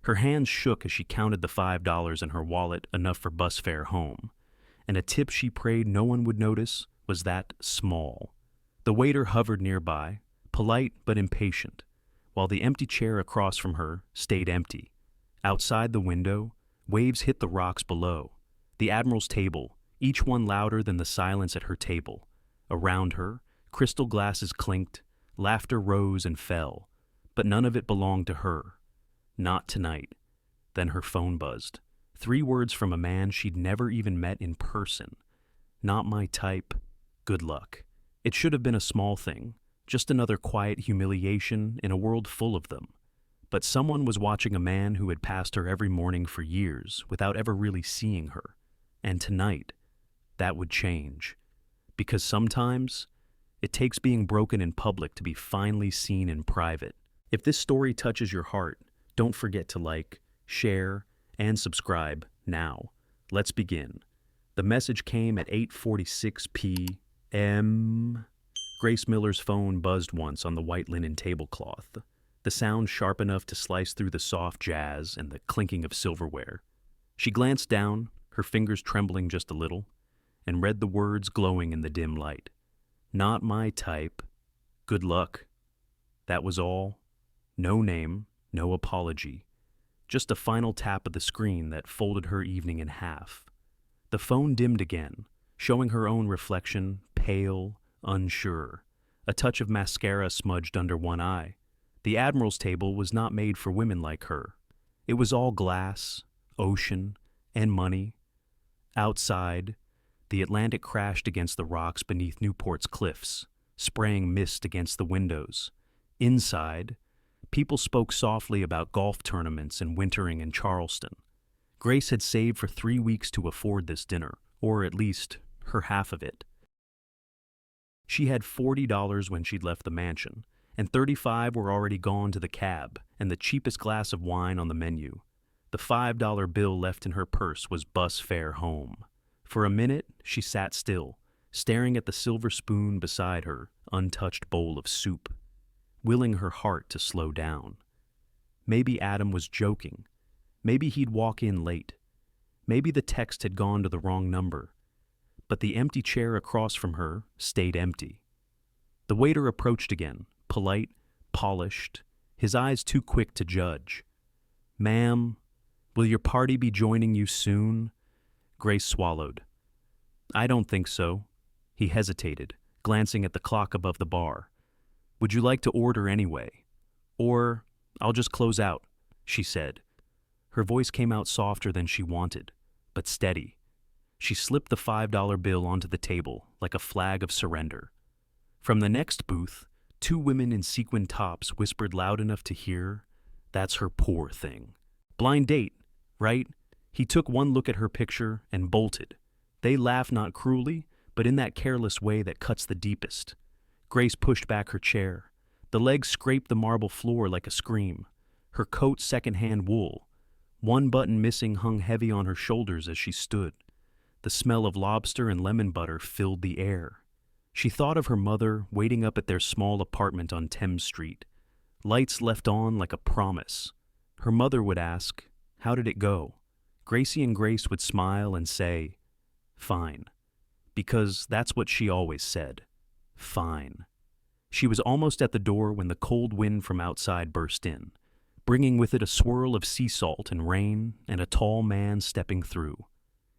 Her hands shook as she counted the $5 in her wallet, enough for bus fare home. And a tip she prayed no one would notice was that small. The waiter hovered nearby, polite but impatient, while the empty chair across from her stayed empty. Outside the window, waves hit the rocks below. The Admiral's table, each one louder than the silence at her table. Around her, crystal glasses clinked, laughter rose and fell, but none of it belonged to her. Not tonight. Then her phone buzzed. 3 words from a man she'd never even met in person. Not my type. Good luck. It should have been a small thing, just another quiet humiliation in a world full of them. But someone was watching a man who had passed her every morning for years without ever really seeing her. And tonight, that would change. Because sometimes, it takes being broken in public to be finally seen in private. If this story touches your heart, don't forget to like, share, and subscribe now. Let's begin. The message came at 8:46 p.m. Grace Miller's phone buzzed once on the white linen tablecloth, the sound sharp enough to slice through the soft jazz and the clinking of silverware. She glanced down, her fingers trembling just a little, and read the words glowing in the dim light. Not my type. Good luck. That was all. No name, no apology. Just a final tap of the screen that folded her evening in half. The phone dimmed again, showing her own reflection, pale, unsure. A touch of mascara smudged under one eye. The Admiral's table was not made for women like her. It was all glass, ocean, and money. Outside, the Atlantic crashed against the rocks beneath Newport's cliffs, spraying mist against the windows. Inside, people spoke softly about golf tournaments and wintering in Charleston. Grace had saved for 3 weeks to afford this dinner, or at least her half of it. She had $40 when she'd left the mansion, and $35 were already gone to the cab and the cheapest glass of wine on the menu. The $5 bill left in her purse was bus fare home. For a minute, she sat still, staring at the silver spoon beside her untouched bowl of soup, willing her heart to slow down. Maybe Adam was joking. Maybe he'd walk in late. Maybe the text had gone to the wrong number. But the empty chair across from her stayed empty. The waiter approached again, polite, polished, his eyes too quick to judge. "Ma'am, will your party be joining you soon?" Grace swallowed. "I don't think so." He hesitated, glancing at the clock above the bar. "Would you like to order anyway? Or I'll just close out," she said. Her voice came out softer than she wanted, but steady. She slipped the $5 bill onto the table like a flag of surrender. From the next booth, 2 women in sequined tops whispered loud enough to hear, "That's her poor thing." Blind date, right? He took one look at her picture and bolted. They laughed not cruelly, but in that careless way that cuts the deepest. Grace pushed back her chair. The legs scraped the marble floor like a scream. Her coat second-hand wool. One button missing hung heavy on her shoulders as she stood. The smell of lobster and lemon butter filled the air. She thought of her mother waiting up at their small apartment on Thames Street. Lights left on like a promise. Her mother would ask, "How did it go?" Gracie and Grace would smile and say, "Fine." Because that's what she always said. Fine. She was almost at the door when the cold wind from outside burst in, bringing with it a swirl of sea salt and rain and a tall man stepping through.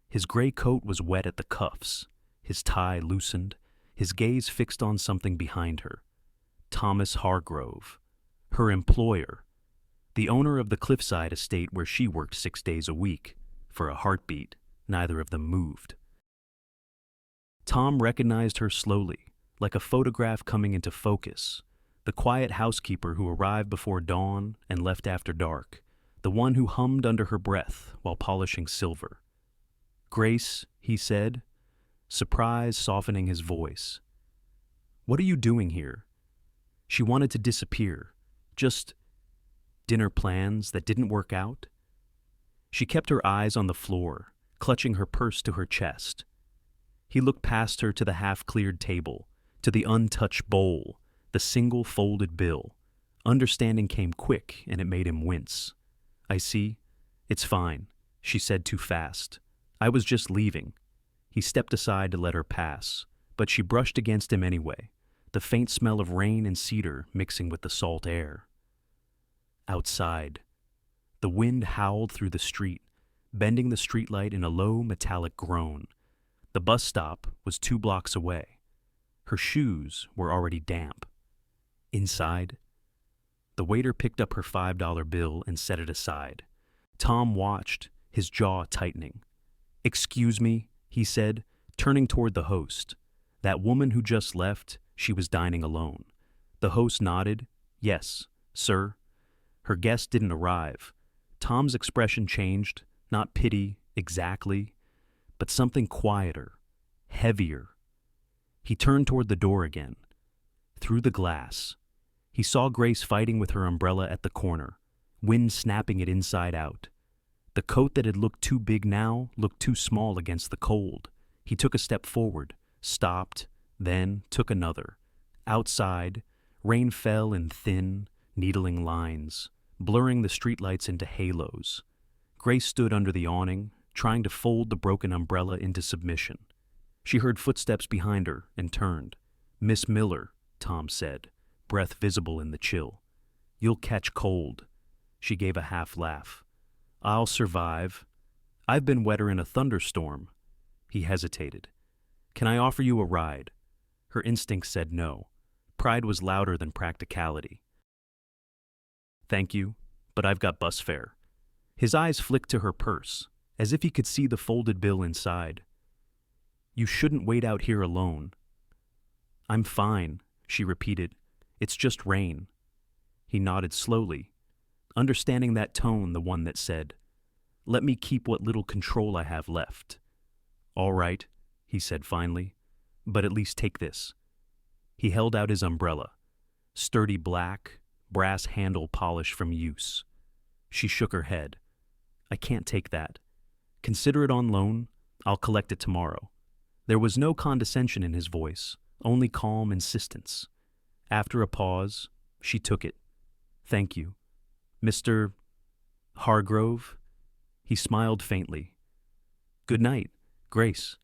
His gray coat was wet at the cuffs, his tie loosened, his gaze fixed on something behind her. Thomas Hargrove, her employer, the owner of the cliffside estate where she worked 6 days a week. For a heartbeat, neither of them moved. Tom recognized her slowly, like a photograph coming into focus. The quiet housekeeper who arrived before dawn and left after dark, the one who hummed under her breath while polishing silver. "Grace," he said, surprise softening his voice. "What are you doing here?" She wanted to disappear. Just dinner plans that didn't work out? She kept her eyes on the floor, clutching her purse to her chest. He looked past her to the half-cleared table, to the untouched bowl, the single folded bill. Understanding came quick, and it made him wince. I see. It's fine, she said too fast. I was just leaving. He stepped aside to let her pass, but she brushed against him anyway, the faint smell of rain and cedar mixing with the salt air. Outside. The wind howled through the street, bending the streetlight in a low metallic groan. The bus stop was 2 blocks away. Her shoes were already damp. Inside. The waiter picked up her $5 bill and set it aside. Tom watched, his jaw tightening. "Excuse me," he said, turning toward the host. That woman who just left, she was dining alone. The host nodded. "Yes, sir." Her guest didn't arrive. Tom's expression changed, not pity, exactly, but something quieter, heavier. He turned toward the door again. Through the glass, he saw Grace fighting with her umbrella at the corner, wind snapping it inside out. The coat that had looked too big now looked too small against the cold. He took a step forward, stopped, then took another. Outside, rain fell in thin, needling lines, blurring the streetlights into halos. Grace stood under the awning, trying to fold the broken umbrella into submission. She heard footsteps behind her and turned. "Miss Miller," Tom said, breath visible in the chill. "You'll catch cold." She gave a half laugh. "I'll survive. I've been wetter in a thunderstorm." He hesitated. "Can I offer you a ride?" Her instinct said no. Pride was louder than practicality. "Thank you, but I've got bus fare." His eyes flicked to her purse, as if he could see the folded bill inside. "You shouldn't wait out here alone." "I'm fine," she repeated. "It's just rain." He nodded slowly, understanding that tone, the one that said, "Let me keep what little control I have left." "All right," he said finally, "but at least take this." He held out his umbrella, sturdy black, brass handle polished from use. She shook her head. "I can't take that. Consider it on loan. I'll collect it tomorrow." There was no condescension in his voice, only calm insistence. After a pause, she took it. "Thank you. Mr. Hargrove?" He smiled faintly. "Good night, Grace."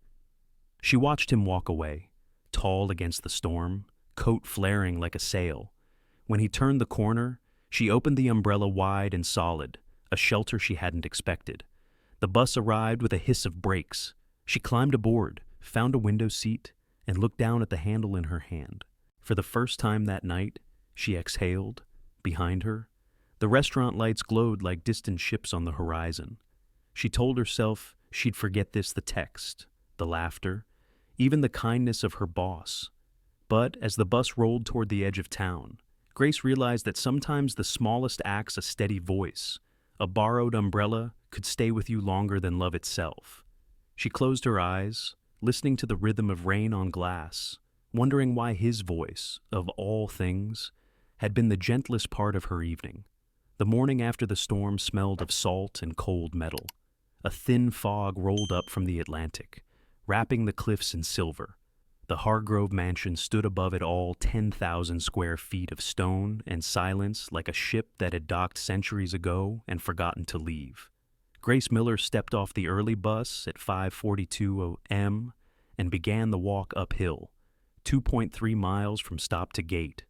She watched him walk away, tall against the storm, coat flaring like a sail. When he turned the corner, she opened the umbrella wide and solid, a shelter she hadn't expected. The bus arrived with a hiss of brakes. She climbed aboard, found a window seat, and looked down at the handle in her hand. For the first time that night, she exhaled. Behind her, the restaurant lights glowed like distant ships on the horizon. She told herself she'd forget this, the text, the laughter, even the kindness of her boss. But as the bus rolled toward the edge of town, Grace realized that sometimes the smallest acts, a steady voice, a borrowed umbrella, could stay with you longer than love itself. She closed her eyes, listening to the rhythm of rain on glass, wondering why his voice, of all things, had been the gentlest part of her evening. The morning after the storm smelled of salt and cold metal. A thin fog rolled up from the Atlantic, wrapping the cliffs in silver. The Hargrove mansion stood above it all, 10,000 square feet of stone and silence, like a ship that had docked centuries ago and forgotten to leave. Grace Miller stepped off the early bus at 5:42 a.m. and began the walk uphill, 2.3 miles from stop to gate.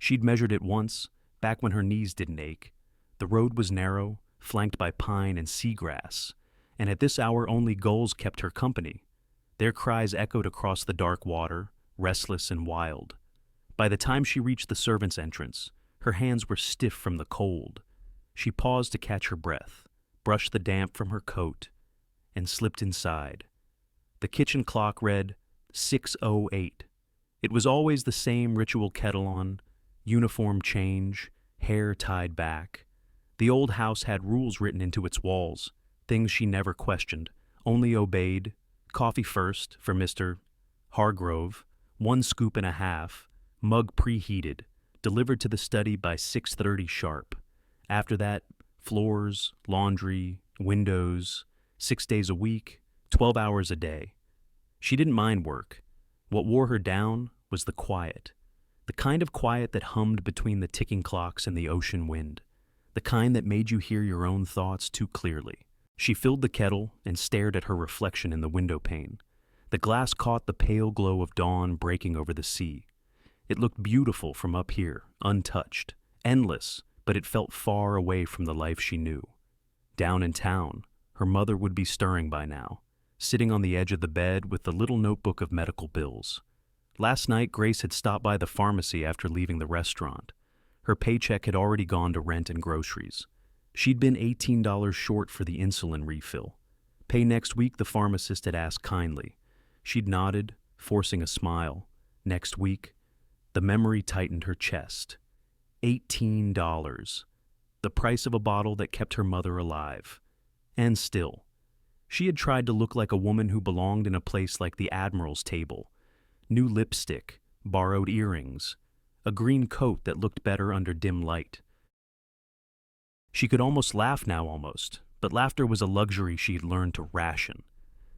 She'd measured it once, back when her knees didn't ache. The road was narrow, flanked by pine and seagrass, and at this hour only gulls kept her company. Their cries echoed across the dark water, restless and wild. By the time she reached the servants' entrance, her hands were stiff from the cold. She paused to catch her breath, brushed the damp from her coat, and slipped inside. The kitchen clock read 6:08. It was always the same ritual kettle on, uniform change, hair tied back. The old house had rules written into its walls, things she never questioned, only obeyed. Coffee first for Mr. Hargrove, 1 scoop and a half, mug preheated, delivered to the study by 6:30 sharp. After that, floors, laundry, windows, 6 days a week, 12 hours a day. She didn't mind work. What wore her down was the quiet, the kind of quiet that hummed between the ticking clocks and the ocean wind. the kind that made you hear your own thoughts too clearly. She filled the kettle and stared at her reflection in the window pane. The glass caught the pale glow of dawn breaking over the sea. It looked beautiful from up here, untouched, endless, but it felt far away from the life she knew. Down in town, her mother would be stirring by now, sitting on the edge of the bed with the little notebook of medical bills. Last night, Grace had stopped by the pharmacy after leaving the restaurant. Her paycheck had already gone to rent and groceries. She'd been $18 short for the insulin refill. Pay next week, the pharmacist had asked kindly. She'd nodded, forcing a smile. Next week, the memory tightened her chest. $18. The price of a bottle that kept her mother alive. And still, she had tried to look like a woman who belonged in a place like the Admiral's table. New lipstick, borrowed earrings, a green coat that looked better under dim light. She could almost laugh now, but laughter was a luxury she had learned to ration.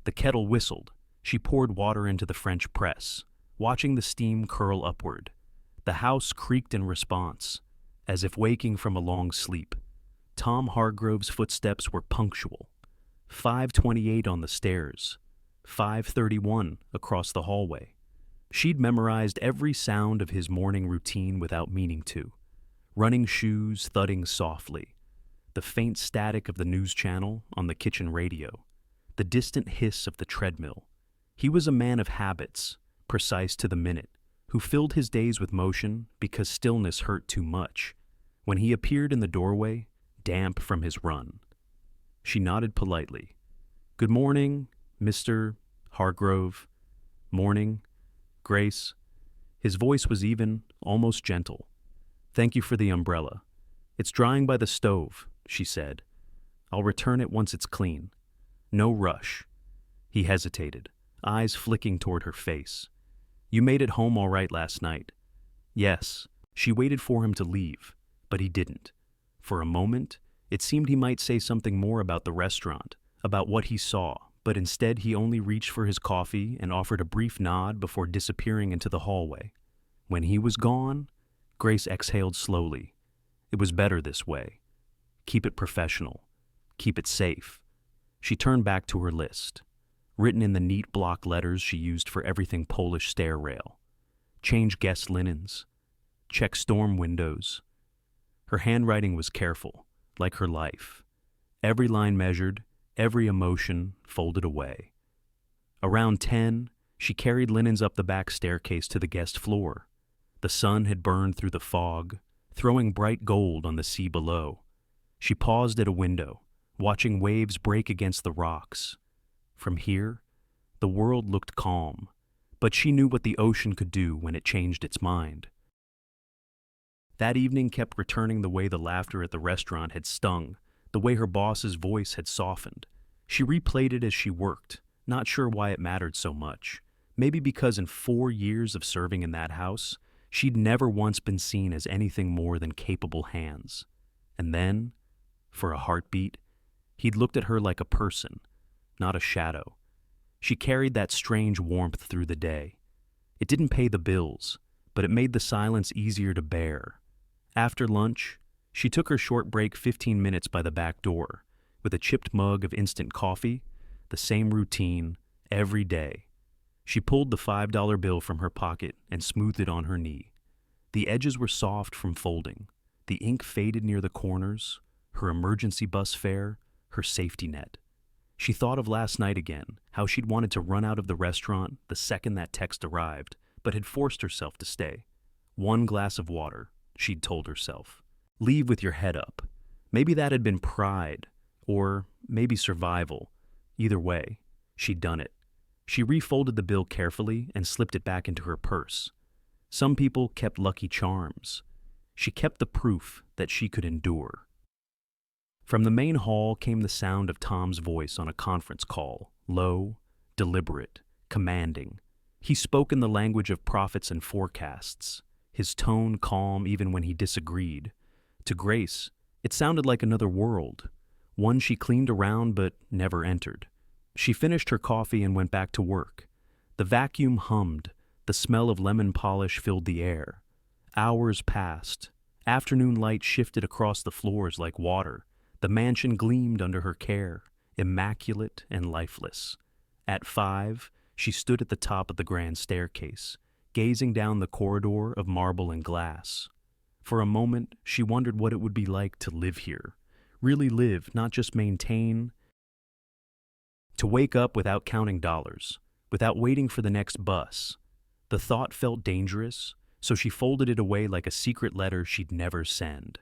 The kettle whistled. She poured water into the French press, watching the steam curl upward. The house creaked in response, as if waking from a long sleep. Tom Hargrove's footsteps were punctual. 5:28 on the stairs, 5:31 across the hallway. She'd memorized every sound of his morning routine without meaning to. Running shoes thudding softly, the faint static of the news channel on the kitchen radio, the distant hiss of the treadmill. He was a man of habits, precise to the minute, who filled his days with motion because stillness hurt too much. When he appeared in the doorway, damp from his run, she nodded politely. "Good morning, Mr. Hargrove." "Morning, Grace." His voice was even, almost gentle. "Thank you for the umbrella. It's drying by the stove," she said. "I'll return it once it's clean. No rush." He hesitated, eyes flicking toward her face. "You made it home all right last night." "Yes." She waited for him to leave, but he didn't. For a moment, it seemed he might say something more about the restaurant, about what he saw, but instead he only reached for his coffee and offered a brief nod before disappearing into the hallway. When he was gone, Grace exhaled slowly. It was better this way. Keep it professional. Keep it safe. She turned back to her list, written in the neat block letters she used for everything Polish stair rail. Change guest linens. Check storm windows. Her handwriting was careful, like her life. Every line measured, every emotion folded away. Around 10, she carried linens up the back staircase to the guest floor. The sun had burned through the fog, throwing bright gold on the sea below. She paused at a window, watching waves break against the rocks. From here, the world looked calm, but she knew what the ocean could do when it changed its mind. That evening kept returning the way the laughter at the restaurant had stung, the way her boss's voice had softened. She replayed it as she worked, not sure why it mattered so much. Maybe because in 4 years of serving in that house, she'd never once been seen as anything more than capable hands. And then, for a heartbeat, he'd looked at her like a person, not a shadow. She carried that strange warmth through the day. It didn't pay the bills, but it made the silence easier to bear. After lunch, she took her short break 15 minutes by the back door, with a chipped mug of instant coffee, the same routine, every day. She pulled the $5 bill from her pocket and smoothed it on her knee. The edges were soft from folding. The ink faded near the corners, her emergency bus fare, her safety net. She thought of last night again, how she'd wanted to run out of the restaurant the second that text arrived, but had forced herself to stay. 1 glass of water, she'd told herself. Leave with your head up. Maybe that had been pride, or maybe survival. Either way, she'd done it. She refolded the bill carefully and slipped it back into her purse. Some people kept lucky charms. She kept the proof that she could endure. From the main hall came the sound of Tom's voice on a conference call, low, deliberate, commanding. He spoke in the language of prophets and forecasts, his tone calm even when he disagreed. To Grace, it sounded like another world, one she cleaned around but never entered. She finished her coffee and went back to work. The vacuum hummed, the smell of lemon polish filled the air. Hours passed, Afternoon light shifted across the floors like water. The mansion gleamed under her care, immaculate and lifeless. At 5, she stood at the top of the grand staircase, gazing down the corridor of marble and glass. For a moment, she wondered what it would be like to live here. Really live, not just maintain. To wake up without counting dollars, without waiting for the next bus. The thought felt dangerous, so she folded it away like a secret letter she'd never send.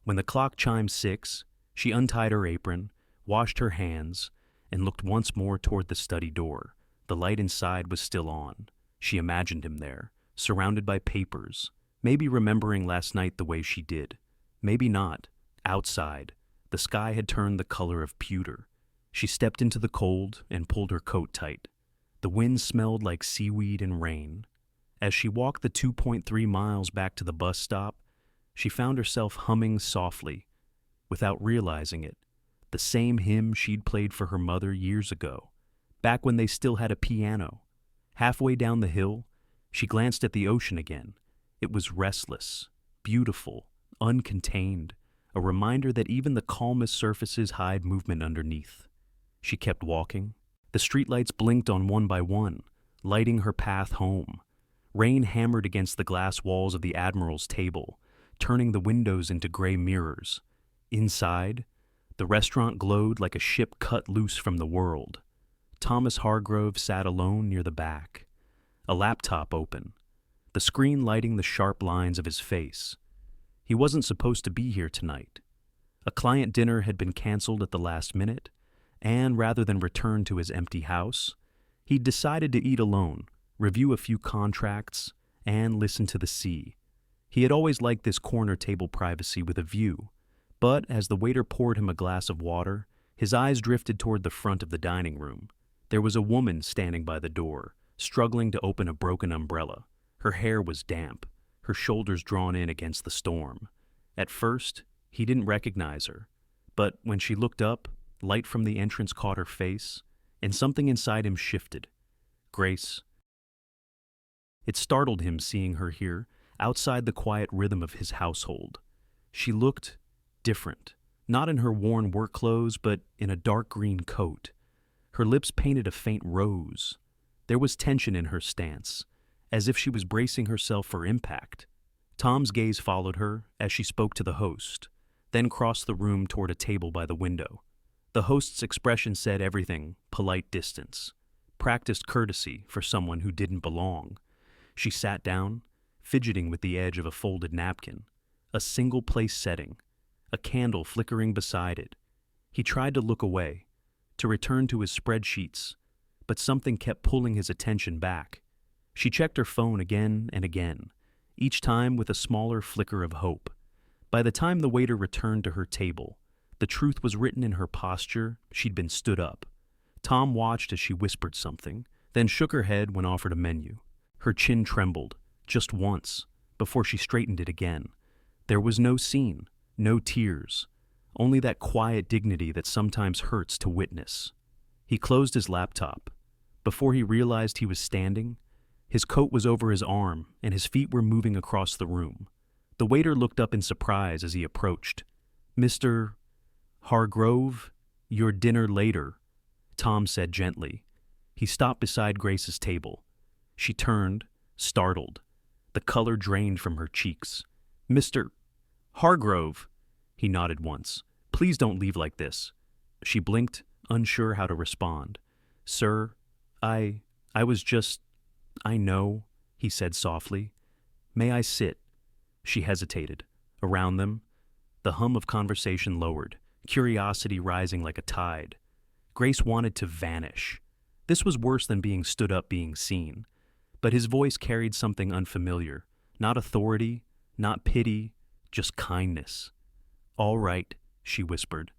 When the clock chimed 6, she untied her apron, washed her hands, and looked once more toward the study door. The light inside was still on. She imagined him there, surrounded by papers, maybe remembering last night the way she did. Maybe not. Outside, the sky had turned the color of pewter. She stepped into the cold and pulled her coat tight. The wind smelled like seaweed and rain. As she walked the 2.3 miles back to the bus stop, she found herself humming softly, without realizing it, the same hymn she'd played for her mother years ago, back when they still had a piano. Halfway down the hill, she glanced at the ocean again. It was restless, beautiful, uncontained, a reminder that even the calmest surfaces hide movement underneath. She kept walking. The streetlights blinked on one by one, lighting her path home. Rain hammered against the glass walls of the Admiral's table, turning the windows into gray mirrors. Inside, the restaurant glowed like a ship cut loose from the world. Thomas Hargrove sat alone near the back, a laptop open, the screen lighting the sharp lines of his face. He wasn't supposed to be here tonight. A client dinner had been canceled at the last minute, and rather than return to his empty house, he'd decided to eat alone, review a few contracts, and listen to the sea. He had always liked this corner table privacy with a view, but as the waiter poured him a glass of water, his eyes drifted toward the front of the dining room. There was a woman standing by the door, struggling to open a broken umbrella. Her hair was damp, her shoulders drawn in against the storm. At first, he didn't recognize her, but when she looked up, light from the entrance caught her face, and something inside him shifted. Grace. It startled him seeing her here, outside the quiet rhythm of his household. She looked different, not in her worn work clothes, but in a dark green coat. Her lips painted a faint rose. There was tension in her stance, as if she was bracing herself for impact. Tom's gaze followed her as she spoke to the host, then crossed the room toward a table by the window. The host's expression said everything: polite distance, practiced courtesy for someone who didn't belong. She sat down, fidgeting with the edge of a folded napkin, a single-place setting, a candle flickering beside it. He tried to look away, to return to his spreadsheets, but something kept pulling his attention back. She checked her phone again and again, each time with a smaller flicker of hope. By the time the waiter returned to her table, the truth was written in her posture. She'd been stood up. Tom watched as she whispered something, then shook her head when offered a menu. Her chin trembled, just once, before she straightened it again. There was no scene, no tears, only that quiet dignity that sometimes hurts to witness. He closed his laptop. Before he realized he was standing, his coat was over his arm and his feet were moving across the room. The waiter looked up in surprise as he approached. "Mr. Hargrove, your dinner later," Tom said gently. He stopped beside Grace's table. She turned, startled. The color drained from her cheeks. "Mr. Hargrove," he nodded once. "Please don't leave like this." She blinked, unsure how to respond. "Sir, I was just... I know," he said softly. "May I sit?" She hesitated. Around them, the hum of conversation lowered, curiosity rising like a tide. Grace wanted to vanish. This was worse than being stood up being seen. But his voice carried something unfamiliar. Not authority, not pity, just kindness. "All right," she whispered.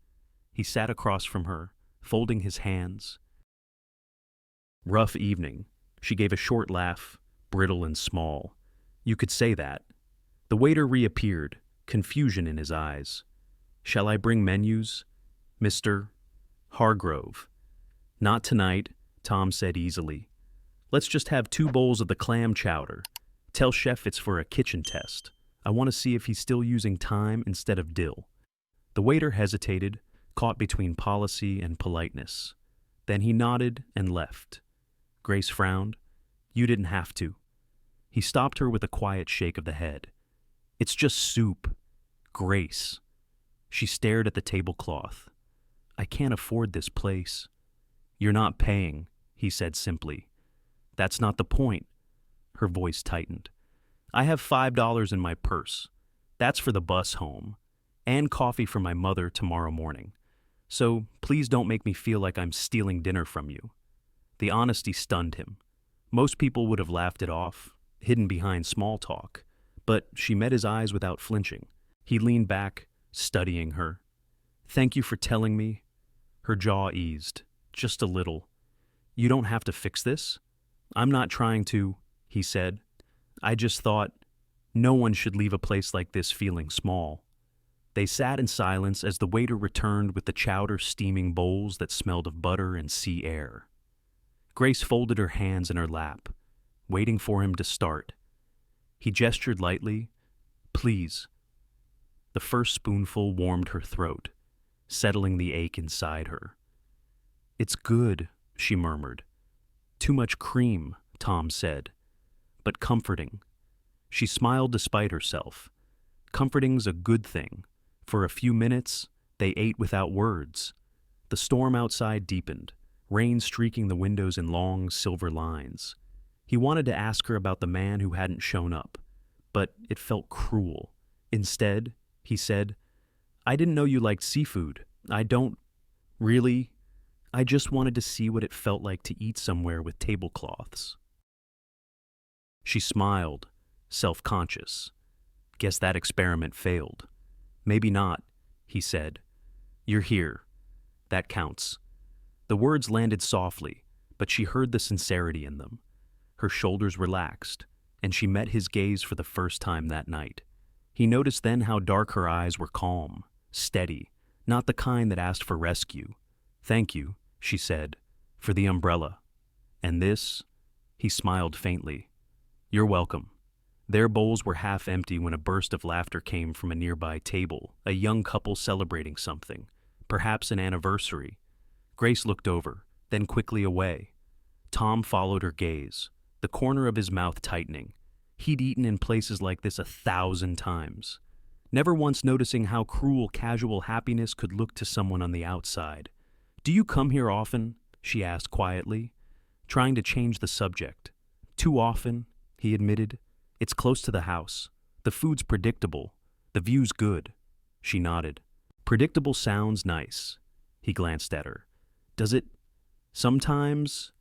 He sat across from her, folding his hands. "Rough evening." She gave a short laugh, brittle and small. "You could say that." The waiter reappeared, confusion in his eyes. "Shall I bring menus, Mr. Hargrove?" "Not tonight," Tom said easily. "Let's just have 2 bowls of the clam chowder. Tell chef it's for a kitchen test. I want to see if he's still using thyme instead of dill." The waiter hesitated, caught between policy and politeness. Then he nodded and left. Grace frowned. "You didn't have to." He stopped her with a quiet shake of the head. "It's just soup. Grace." She stared at the tablecloth. "I can't afford this place." "You're not paying," he said simply. "That's not the point." Her voice tightened. "I have $5 in my purse. That's for the bus home, and coffee for my mother tomorrow morning. So please don't make me feel like I'm stealing dinner from you." The honesty stunned him. Most people would have laughed it off, hidden behind small talk, but she met his eyes without flinching. He leaned back, studying her. "Thank you for telling me." Her jaw eased, just a little. "You don't have to fix this." "I'm not trying to," he said. "I just thought no one should leave a place like this feeling small." They sat in silence as the waiter returned with the chowder steaming bowls that smelled of butter and sea air. Grace folded her hands in her lap, waiting for him to start. He gestured lightly. "Please." The first spoonful warmed her throat, settling the ache inside her. "It's good," she murmured. "Too much cream," Tom said, "but comforting." She smiled despite herself. Comforting's a good thing. For a few minutes, they ate without words. The storm outside deepened, rain streaking the windows in long, silver lines. He wanted to ask her about the man who hadn't shown up, but it felt cruel. Instead, he said, "I didn't know you liked seafood. I don't really. I just wanted to see what it felt like to eat somewhere with tablecloths." She smiled, self-conscious. "Guess that experiment failed." "Maybe not," he said. "You're here. That counts." The words landed softly, but she heard the sincerity in them. Her shoulders relaxed, and she met his gaze for the first time that night. He noticed then how dark her eyes were, calm, steady, not the kind that asked for rescue. "Thank you," she said, "for the umbrella. And this?" He smiled faintly. "You're welcome." Their bowls were half empty when a burst of laughter came from a nearby table, a young couple celebrating something, perhaps an anniversary. Grace looked over, then quickly away. Tom followed her gaze, the corner of his mouth tightening. He'd eaten in places like this 1,000 times, never once noticing how cruel casual happiness could look to someone on the outside. "Do you come here often?" she asked quietly, trying to change the subject. "Too often," he admitted. "It's close to the house. The food's predictable. The view's good." She nodded. "Predictable sounds nice." He glanced at her. "Does it? Sometimes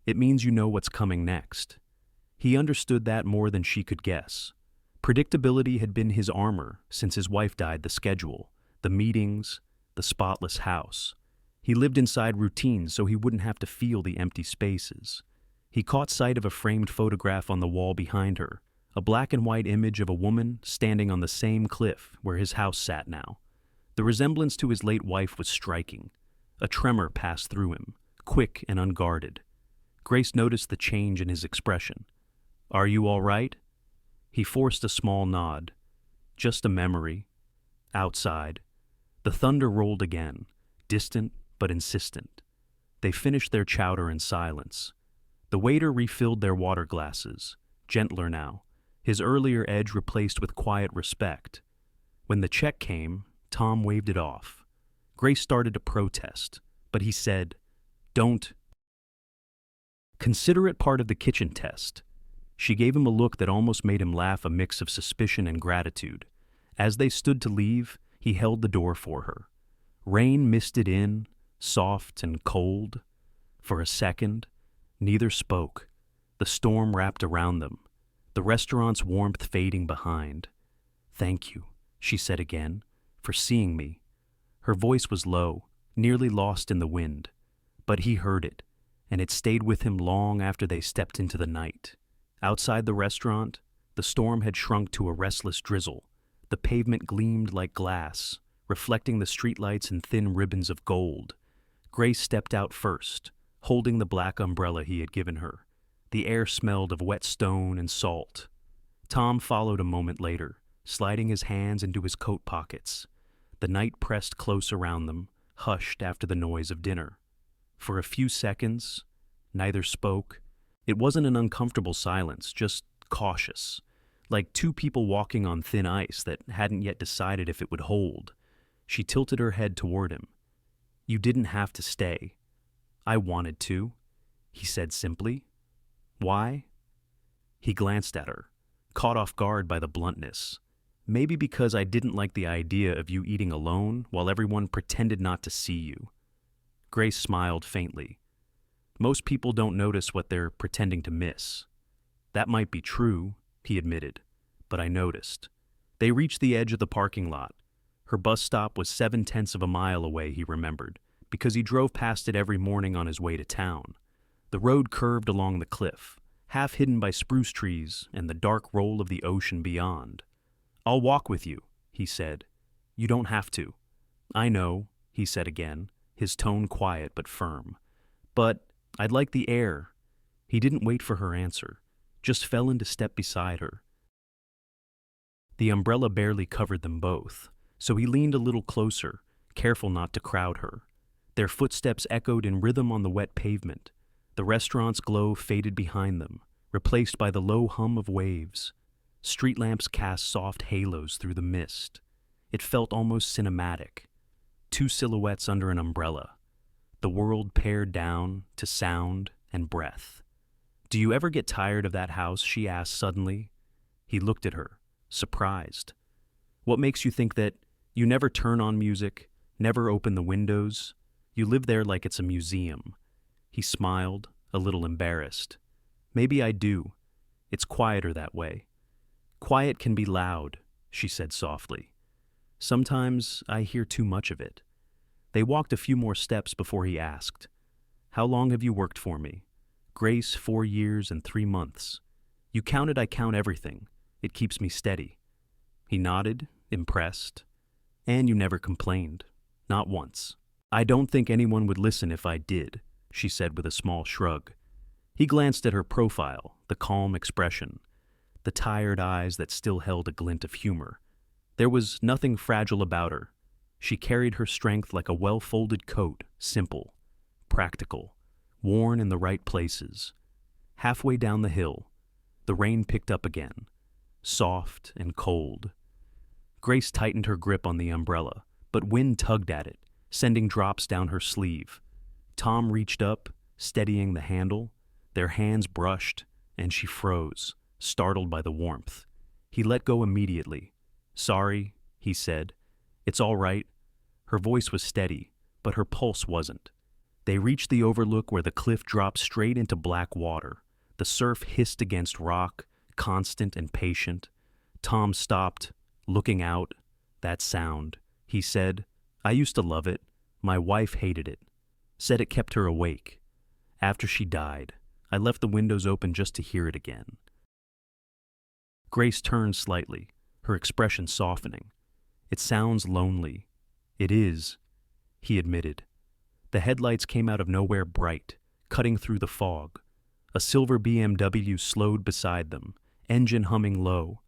it means you know what's coming next." He understood that more than she could guess. Predictability had been his armor since his wife died. The schedule, the meetings, the spotless house. He lived inside routines so he wouldn't have to feel the empty spaces. He caught sight of a framed photograph on the wall behind her, a black and white image of a woman standing on the same cliff where his house sat now. The resemblance to his late wife was striking. A tremor passed through him, quick and unguarded. Grace noticed the change in his expression. "Are you all right?" He forced a small nod. "Just a memory." Outside, the thunder rolled again, distant but insistent. They finished their chowder in silence. The waiter refilled their water glasses, gentler now, his earlier edge replaced with quiet respect. When the check came, Tom waved it off. Grace started to protest, but he said, "Don't. Consider it part of the kitchen test." She gave him a look that almost made him laugh, a mix of suspicion and gratitude. As they stood to leave, he held the door for her. Rain misted in, soft and cold. For a second, neither spoke. The storm wrapped around them, the restaurant's warmth fading behind. "Thank you," she said again, "for seeing me." Her voice was low, nearly lost in the wind, but he heard it, and it stayed with him long after they stepped into the night. Outside the restaurant, the storm had shrunk to a restless drizzle. The pavement gleamed like glass, reflecting the streetlights in thin ribbons of gold. Grace stepped out first, holding the black umbrella he had given her. The air smelled of wet stone and salt. Tom followed a moment later, sliding his hands into his coat pockets. The night pressed close around them, hushed after the noise of dinner. For a few seconds, neither spoke. It wasn't an uncomfortable silence, just cautious, like two people walking on thin ice that hadn't yet decided if it would hold. She tilted her head toward him. "You didn't have to stay." "I wanted to," he said simply. "Why?" He glanced at her, caught off guard by the bluntness. "Maybe because I didn't like the idea of you eating alone while everyone pretended not to see you." Grace smiled faintly. "Most people don't notice what they're pretending to miss." "That might be true," he admitted, "but I noticed." They reached the edge of the parking lot. Her bus stop was 7/10 of a mile away, he remembered, because he drove past it every morning on his way to town. The road curved along the cliff, half hidden by spruce trees and the dark roll of the ocean beyond. "I'll walk with you," he said. "You don't have to." "I know," he said again, his tone quiet but firm. "But I'd like the air." He didn't wait for her answer, just fell into step beside her. The umbrella barely covered them both, so he leaned a little closer, careful not to crowd her. Their footsteps echoed in rhythm on the wet pavement. The restaurant's glow faded behind them, replaced by the low hum of waves. Street lamps cast soft halos through the mist. It felt almost cinematic. Two silhouettes under an umbrella. The world pared down to sound and breath. "Do you ever get tired of that house?" she asked suddenly. He looked at her, surprised. "What makes you think that you never turn on music, never open the windows? You live there like it's a museum." He smiled, a little embarrassed. "Maybe I do. It's quieter that way." "Quiet can be loud," she said softly. "Sometimes I hear too much of it." They walked a few more steps before he asked, "How long have you worked for me?" "Grace, 4 years and 3 months. You counted, I count everything. It keeps me steady." He nodded, impressed. "And you never complained. Not once." "I don't think anyone would listen if I did," she said with a small shrug. He glanced at her profile, the calm expression, the tired eyes that still held a glint of humor. There was nothing fragile about her. She carried her strength like a well-folded coat, simple, practical, worn in the right places. Halfway down the hill, the rain picked up again, soft and cold. Grace tightened her grip on the umbrella, but wind tugged at it, sending drops down her sleeve. Tom reached up, steadying the handle. Their hands brushed, and she froze, startled by the warmth. He let go immediately. "Sorry," he said. "It's all right." Her voice was steady, but her pulse wasn't. They reached the overlook where the cliff dropped straight into black water. The surf hissed against rock, constant and patient. Tom stopped, looking out. "That sound," he said. "I used to love it. My wife hated it. Said it kept her awake. After she died, I left the windows open just to hear it again." Grace turned slightly, her expression softening. "It sounds lonely." "It is," he admitted. The headlights came out of nowhere bright, cutting through the fog. A silver BMW slowed beside them, engine humming low.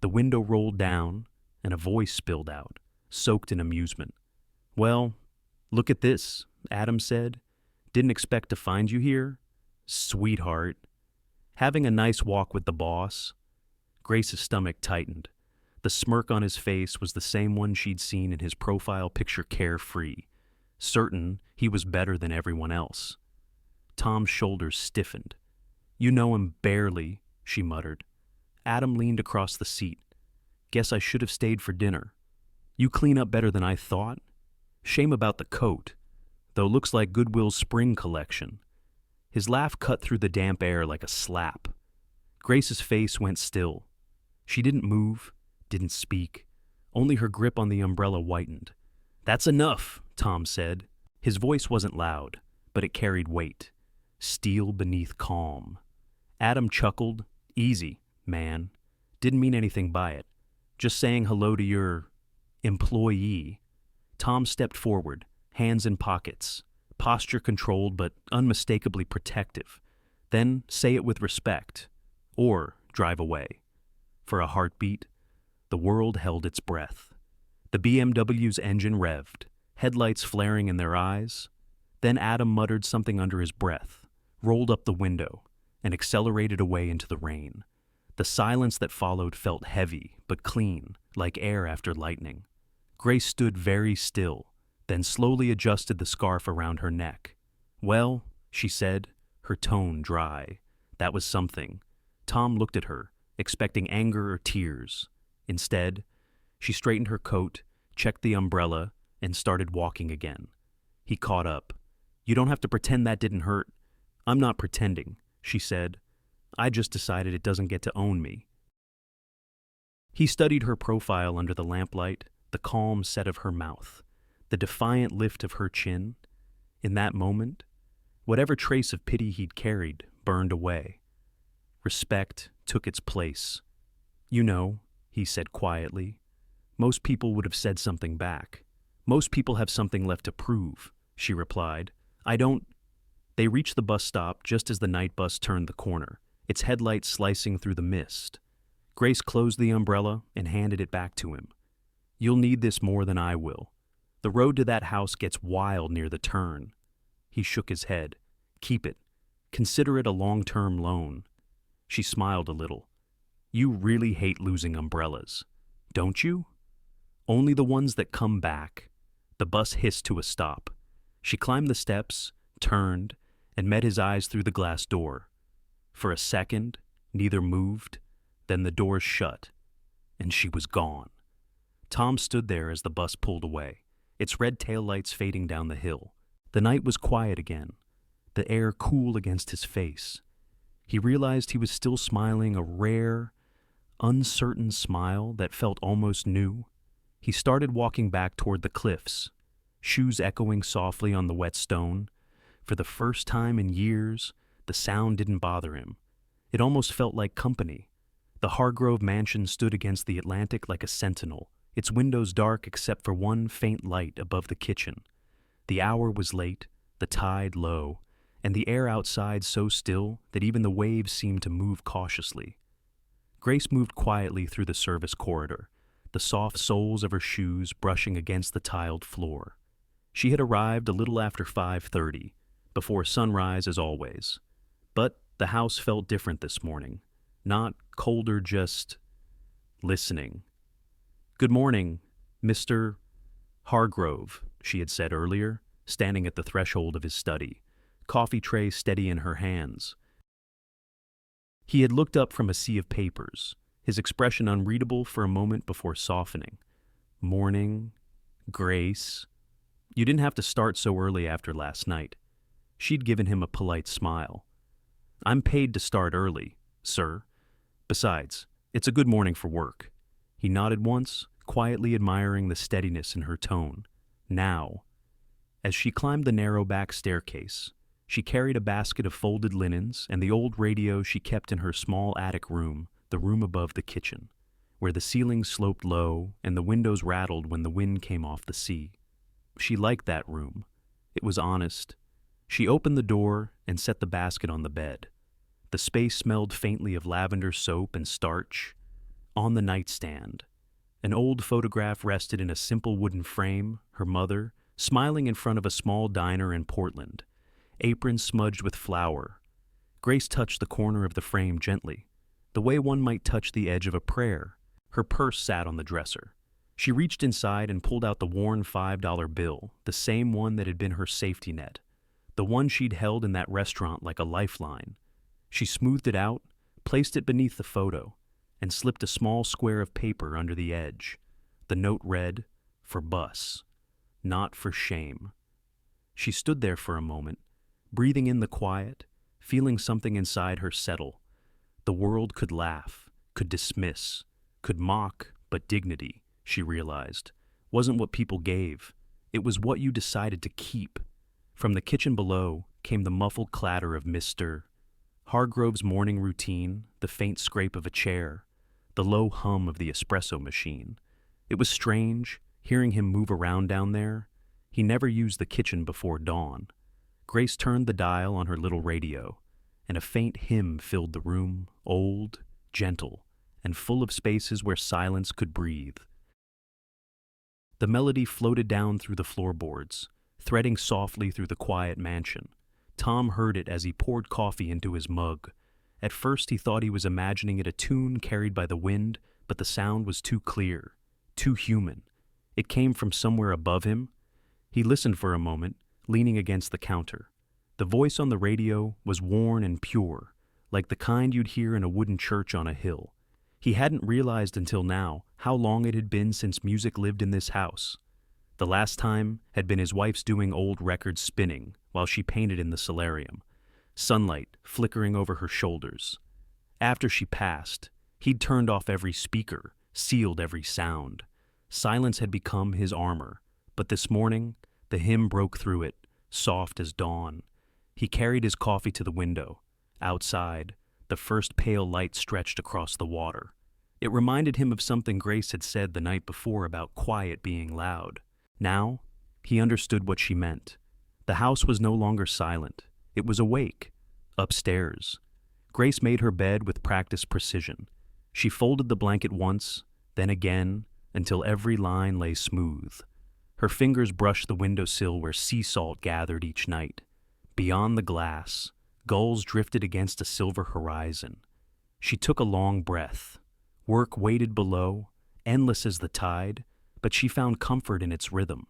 The window rolled down, and a voice spilled out, soaked in amusement. "Well, look at this," Adam said. "Didn't expect to find you here. Sweetheart. Having a nice walk with the boss?" Grace's stomach tightened. The smirk on his face was the same one she'd seen in his profile picture, carefree, certain he was better than everyone else. Tom's shoulders stiffened. "You know him barely," she muttered. Adam leaned across the seat. "Guess I should have stayed for dinner. You clean up better than I thought. Shame about the coat, though looks like Goodwill's spring collection." His laugh cut through the damp air like a slap. Grace's face went still. She didn't move, didn't speak. Only her grip on the umbrella whitened. "That's enough," Tom said. His voice wasn't loud, but it carried weight. Steel beneath calm. Adam chuckled. "Easy, man. Didn't mean anything by it. Just saying hello to your employee." Tom stepped forward, hands in pockets, posture controlled but unmistakably protective. "Then say it with respect. Or drive away." For a heartbeat, The world held its breath. The BMW's engine revved, headlights flaring in their eyes. Then Adam muttered something under his breath, rolled up the window, and accelerated away into the rain. The silence that followed felt heavy, but clean, like air after lightning. Grace stood very still, then slowly adjusted the scarf around her neck. "Well," she said, her tone dry. That was something. Tom looked at her, expecting anger or tears. Instead, she straightened her coat, checked the umbrella, and started walking again. He caught up. "You don't have to pretend that didn't hurt." "I'm not pretending," she said. "I just decided it doesn't get to own me." He studied her profile under the lamplight, the calm set of her mouth, the defiant lift of her chin. In that moment, whatever trace of pity he'd carried burned away. Respect took its place. "You know," he said quietly, "most people would have said something back. Most people have something left to prove," she replied. "I don't—" They reached the bus stop just as the night bus turned the corner, its headlights slicing through the mist. Grace closed the umbrella and handed it back to him. "You'll need this more than I will. The road to that house gets wild near the turn." He shook his head. "Keep it. Consider it a long-term loan." She smiled a little. "You really hate losing umbrellas, don't you?" "Only the ones that come back." The bus hissed to a stop. She climbed the steps, turned, and met his eyes through the glass door. For a second, neither moved, then the doors shut, and she was gone. Tom stood there as the bus pulled away, its red taillights fading down the hill. The night was quiet again, the air cool against his face. He realized he was still smiling a rare, uncertain smile that felt almost new. He started walking back toward the cliffs, shoes echoing softly on the wet stone. For the first time in years, the sound didn't bother him. It almost felt like company. The Hargrove mansion stood against the Atlantic like a sentinel, its windows dark except for one faint light above the kitchen. The hour was late, the tide low, and the air outside so still that even the waves seemed to move cautiously. Grace moved quietly through the service corridor, the soft soles of her shoes brushing against the tiled floor. She had arrived a little after 5:30, before sunrise as always. But the house felt different this morning. Not colder, just listening. "Good morning, Mr. Hargrove," she had said earlier, standing at the threshold of his study, coffee tray steady in her hands. He had looked up from a sea of papers, his expression unreadable for a moment before softening. "Morning, Grace. You didn't have to start so early after last night." She'd given him a polite smile. "I'm paid to start early, sir. Besides, it's a good morning for work." He nodded once, quietly admiring the steadiness in her tone. Now, as she climbed the narrow back staircase, she carried a basket of folded linens and the old radio she kept in her small attic room, the room above the kitchen, where the ceiling sloped low and the windows rattled when the wind came off the sea. She liked that room. It was honest. She opened the door and set the basket on the bed. The space smelled faintly of lavender soap and starch. On the nightstand, an old photograph rested in a simple wooden frame, her mother, smiling in front of a small diner in Portland, apron smudged with flour. Grace touched the corner of the frame gently, the way one might touch the edge of a prayer. Her purse sat on the dresser. She reached inside and pulled out the worn $5 bill, the same one that had been her safety net, the one she'd held in that restaurant like a lifeline. She smoothed it out, placed it beneath the photo, and slipped a small square of paper under the edge. The note read, "For bus, not for shame." She stood there for a moment, breathing in the quiet, feeling something inside her settle. The world could laugh, could dismiss, could mock, but dignity, she realized, wasn't what people gave. It was what you decided to keep. From the kitchen below came the muffled clatter of Mr. Hargrove's morning routine, the faint scrape of a chair, the low hum of the espresso machine. It was strange, hearing him move around down there. He never used the kitchen before dawn. Grace turned the dial on her little radio, and a faint hymn filled the room, old, gentle, and full of spaces where silence could breathe. The melody floated down through the floorboards, threading softly through the quiet mansion. Tom heard it as he poured coffee into his mug. At first he thought he was imagining it a tune carried by the wind, but the sound was too clear, too human. It came from somewhere above him. He listened for a moment, leaning against the counter. The voice on the radio was worn and pure, like the kind you'd hear in a wooden church on a hill. He hadn't realized until now how long it had been since music lived in this house. The last time had been his wife's doing old records spinning while she painted in the solarium, sunlight flickering over her shoulders. After she passed, he'd turned off every speaker, sealed every sound. Silence had become his armor, but this morning, the hymn broke through it, soft as dawn. He carried his coffee to the window. Outside, the first pale light stretched across the water. It reminded him of something Grace had said the night before about quiet being loud. Now, he understood what she meant. The house was no longer silent. It was awake. Upstairs. Grace made her bed with practiced precision. She folded the blanket once, then again, until every line lay smooth. Her fingers brushed the windowsill where sea salt gathered each night. Beyond the glass, gulls drifted against a silver horizon. She took a long breath. Work waited below, endless as the tide, but she found comfort in its rhythm.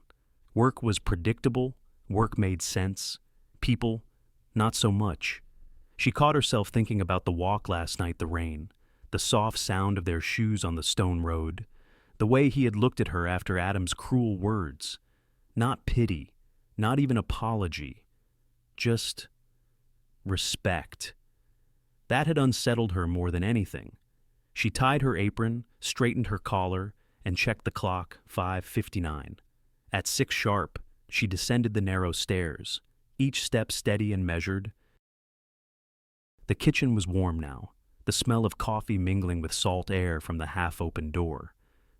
Work was predictable, work made sense. People, not so much. She caught herself thinking about the walk last night, the rain, the soft sound of their shoes on the stone road, the way he had looked at her after Adam's cruel words. Not pity, not even apology, just respect. That had unsettled her more than anything. She tied her apron, straightened her collar, and checked the clock, 5:59. At 6 sharp, she descended the narrow stairs, each step steady and measured. The kitchen was warm now, the smell of coffee mingling with salt air from the half-open door.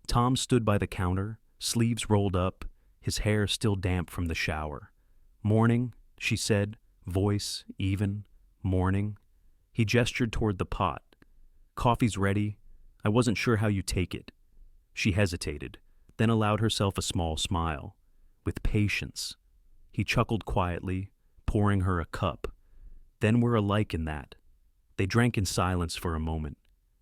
Tom stood by the counter, sleeves rolled up, his hair still damp from the shower. "Morning," she said, voice even, "morning." He gestured toward the pot. "Coffee's ready. I wasn't sure how you take it." She hesitated, then allowed herself a small smile. With patience. He chuckled quietly, pouring her a cup. Then we're alike in that. They drank in silence for a moment.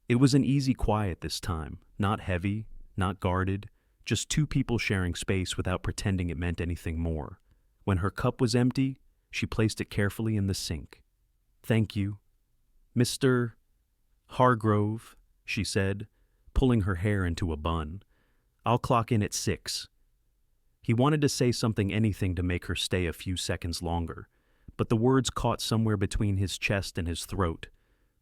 It was an easy quiet this time, not heavy, not guarded, just two people sharing space without pretending it meant anything more. When her cup was empty, she placed it carefully in the sink. "Thank you. Mr. Hargrove," she said, pulling her hair into a bun. "I'll clock in at 6. He wanted to say anything to make her stay a few seconds longer, but the words caught somewhere between his chest and his throat.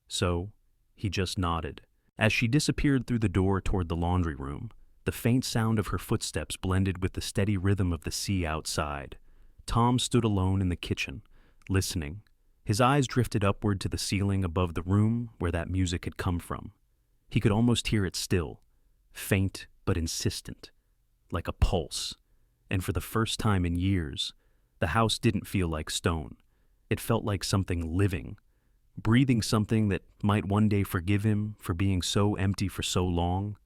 So, he just nodded. As she disappeared through the door toward the laundry room, the faint sound of her footsteps blended with the steady rhythm of the sea outside. Tom stood alone in the kitchen, listening. His eyes drifted upward to the ceiling above the room where that music had come from. He could almost hear it still, faint but insistent, like a pulse. And for the first time in years, the house didn't feel like stone. It felt like something living, breathing, something that might one day forgive him for being so empty for so long.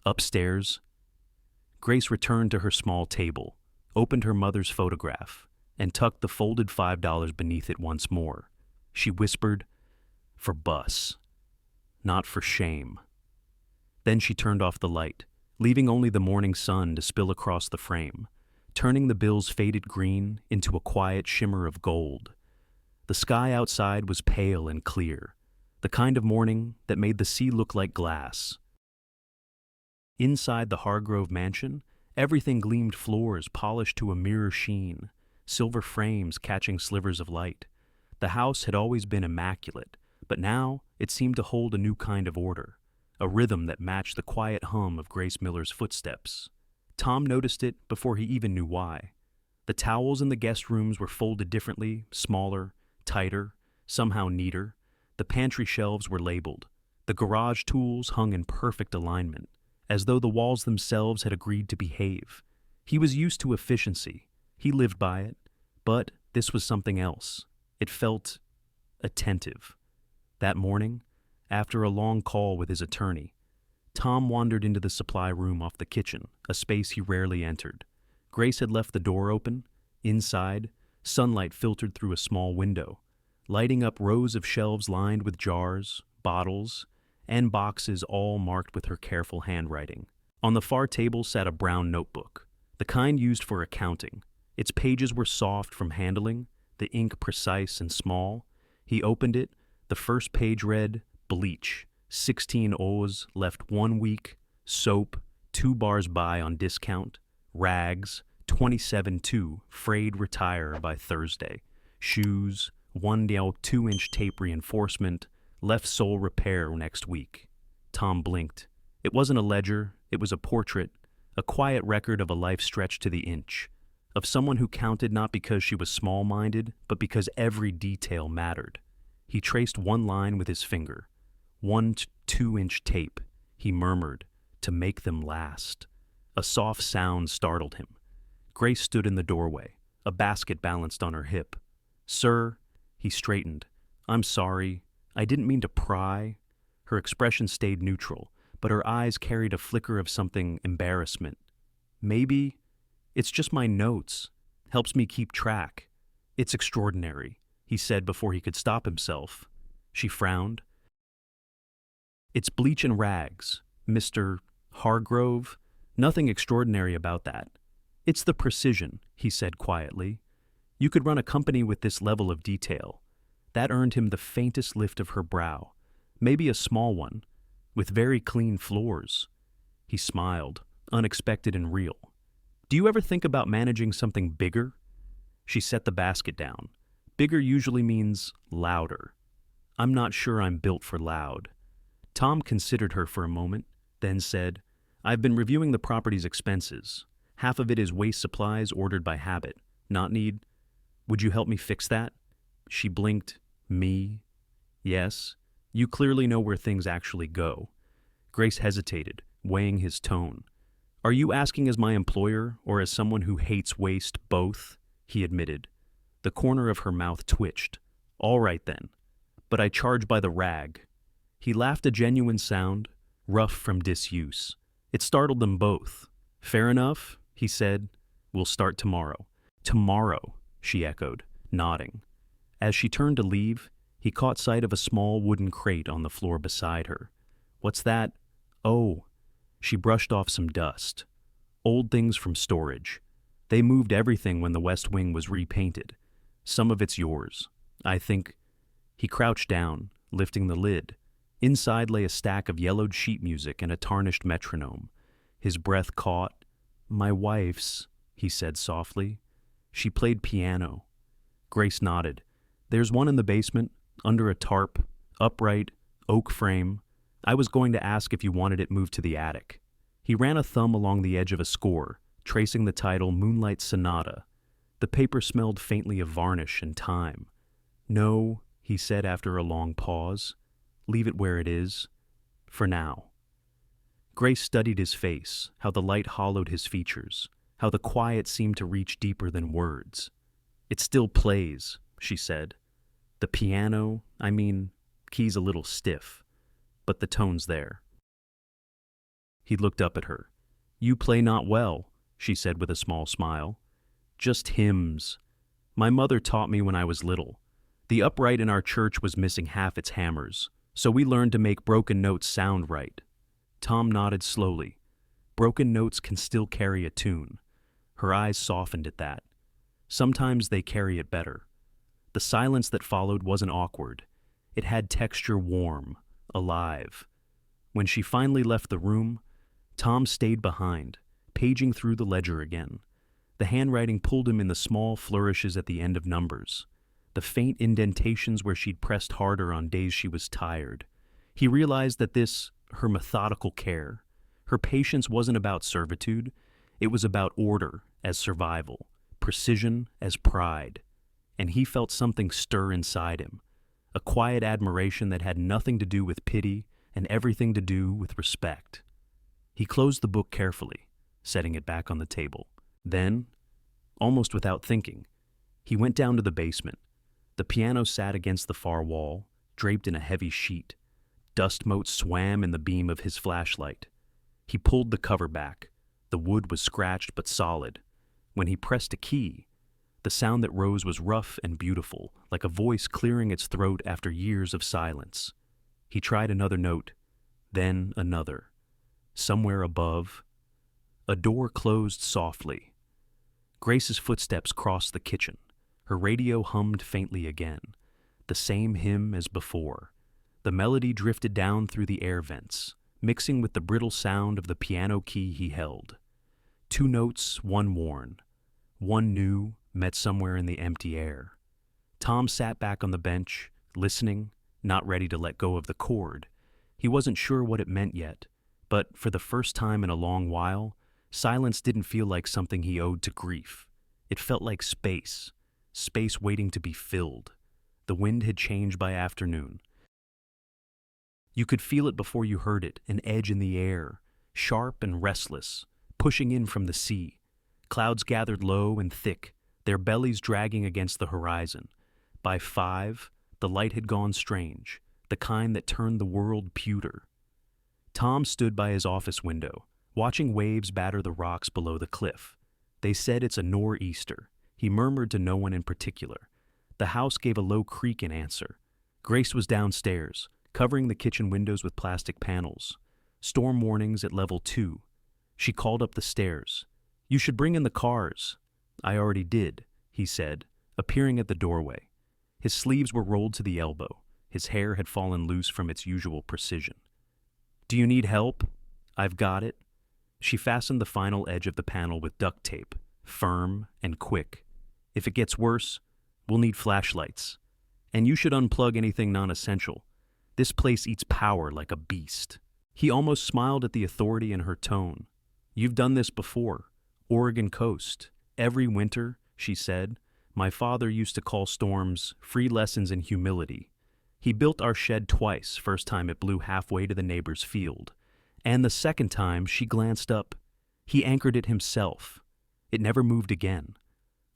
Upstairs, Grace returned to her small table, opened her mother's photograph, and tucked the folded $5 beneath it once more. She whispered, "For Bus, not for shame." Then she turned off the light, leaving only the morning sun to spill across the frame, turning the bill's faded green into a quiet shimmer of gold. The sky outside was pale and clear, the kind of morning that made the sea look like glass. Inside the Hargrove mansion, everything gleamed, floors polished to a mirror sheen, silver frames catching slivers of light. The house had always been immaculate, but now it seemed to hold a new kind of order, a rhythm that matched the quiet hum of Grace Miller's footsteps. Tom noticed it before he even knew why. The towels in the guest rooms were folded differently, smaller, tighter, somehow neater. The pantry shelves were labeled. The garage tools hung in perfect alignment, as though the walls themselves had agreed to behave. He was used to efficiency. He lived by it. But this was something else. It felt attentive. That morning, after a long call with his attorney, Tom wandered into the supply room off the kitchen, a space he rarely entered. Grace had left the door open. Inside, sunlight filtered through a small window, lighting up rows of shelves lined with jars, bottles, and boxes all marked with her careful handwriting. On the far table sat a brown notebook, the kind used for accounting. Its pages were soft from handling, the ink precise and small. He opened it. The first page read, bleach, 16 O's left 1 week, soap, 2 bars buy on discount, rags, 27.2, frayed retire by Thursday, shoes, 1 2-inch tape reinforcement, left sole repair next week. Tom blinked. It wasn't a ledger, it was a portrait, a quiet record of a life stretched to the inch, of someone who counted not because she was small-minded, but because every detail mattered. He traced 1 line with his finger. 1 2-inch tape, he murmured, to make them last. A soft sound startled him. Grace stood in the doorway, a basket balanced on her hip. "Sir," he straightened. "I'm sorry. I didn't mean to pry." Her expression stayed neutral, but her eyes carried a flicker of something embarrassment. "Maybe it's just my notes. Helps me keep track." "It's extraordinary," he said before he could stop himself. She frowned. "It's bleach and rags, Mr. Hargrove. Nothing extraordinary about that. It's the precision," he said quietly. "You could run a company with this level of detail." That earned him the faintest lift of her brow. Maybe a small one, with very clean floors. He smiled, unexpected and real. "Do you ever think about managing something bigger?" She set the basket down. "Bigger usually means louder. I'm not sure I'm built for loud." Tom considered her for a moment, then said, "I've been reviewing the property's expenses. Half of it is waste supplies ordered by habit, not need. Would you help me fix that?" She blinked. "Me?" "Yes. You clearly know where things actually go." Grace hesitated, weighing his tone. "Are you asking as my employer or as someone who hates waste both?" he admitted. The corner of her mouth twitched. "All right then. But I charge by the rag." He laughed a genuine sound, rough from disuse. It startled them both. "Fair enough," he said. "We'll start tomorrow." "Tomorrow," she echoed, nodding. As she turned to leave, he caught sight of a small wooden crate on the floor beside her. "What's that?" "Oh." She brushed off some dust. "Old things from storage. They moved everything when the West Wing was repainted. Some of it's yours. I think." He crouched down, lifting the lid. Inside lay a stack of yellowed sheet music and a tarnished metronome. His breath caught. "My wife's," he said softly. "She played piano." Grace nodded. "There's one in the basement, under a tarp, upright, oak frame. I was going to ask if you wanted it moved to the attic." He ran a thumb along the edge of a score, tracing the title Moonlight Sonata. The paper smelled faintly of varnish and time. "No," he said after a long pause. "Leave it where it is. For now." Grace studied his face, how the light hollowed his features, how the quiet seemed to reach deeper than words. "It still plays," she said. "The piano, key's a little stiff, but the tone's there." He looked up at her. "You play not well," she said with a small smile. "Just hymns. My mother taught me when I was little. The upright in our church was missing half its hammers, so we learned to make broken notes sound right." Tom nodded slowly. Broken notes can still carry a tune. Her eyes softened at that. Sometimes they carry it better. The silence that followed wasn't awkward. It had texture warm, alive. When she finally left the room, Tom stayed behind, paging through the ledger again. The handwriting pulled him in the small flourishes at the end of numbers, the faint indentations where she'd pressed harder on days she was tired. He realized that this, her methodical care, her patience wasn't about servitude, it was about order as survival, precision as pride. And he felt something stir inside him, a quiet admiration that had nothing to do with pity and everything to do with respect. He closed the book carefully, setting it back on the table. Then, almost without thinking, he went down to the basement. The piano sat against the far wall, draped in a heavy sheet. Dust motes swam in the beam of his flashlight. He pulled the cover back. The wood was scratched but solid. When he pressed a key, the sound that rose was rough and beautiful, like a voice clearing its throat after years of silence. He tried another note, then another. Somewhere above, a door closed softly. Grace's footsteps crossed the kitchen. Her radio hummed faintly again, the same hymn as before. The melody drifted down through the air vents, mixing with the brittle sound of the piano key he held. 2 notes, one worn. One new, met somewhere in the empty air. Tom sat back on the bench, listening, not ready to let go of the chord. He wasn't sure what it meant yet, but for the first time in a long while, silence didn't feel like something he owed to grief. It felt like space waiting to be filled. The wind had changed by afternoon. You could feel it before you heard it, an edge in the air, sharp and restless, pushing in from the sea. Clouds gathered low and thick, their bellies dragging against the horizon. By 5, the light had gone strange, the kind that turned the world pewter. Tom stood by his office window, watching waves batter the rocks below the cliff. They said it's a nor'easter. He murmured to no one in particular. The house gave a low creak in answer. Grace was downstairs, covering the kitchen windows with plastic panels. Storm warnings at level 2. She called up the stairs. "You should bring in the cars." "I already did," he said, appearing at the doorway. His sleeves were rolled to the elbow. His hair had fallen loose from its usual precision. "Do you need help?" "I've got it." She fastened the final edge of the panel with duct tape, firm and quick. "If it gets worse, we'll need flashlights. And you should unplug anything non-essential. This place eats power like a beast." He almost smiled at the authority in her tone. "You've done this before. Oregon coast. Every winter," she said. "My father used to call storms free lessons in humility. He built our shed twice, first time it blew halfway to the neighbor's field. And the second time, she glanced up. He anchored it himself. It never moved again.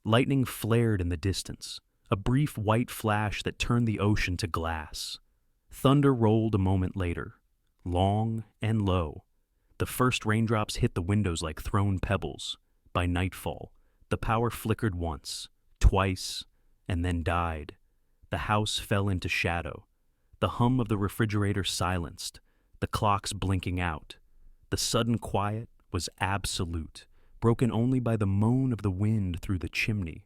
Lightning flared in the distance, a brief white flash that turned the ocean to glass. Thunder rolled a moment later, long and low. The first raindrops hit the windows like thrown pebbles. By nightfall, the power flickered once, twice, and then died. The house fell into shadow. The hum of the refrigerator silenced, the clocks blinking out. The sudden quiet was absolute, broken only by the moan of the wind through the chimney.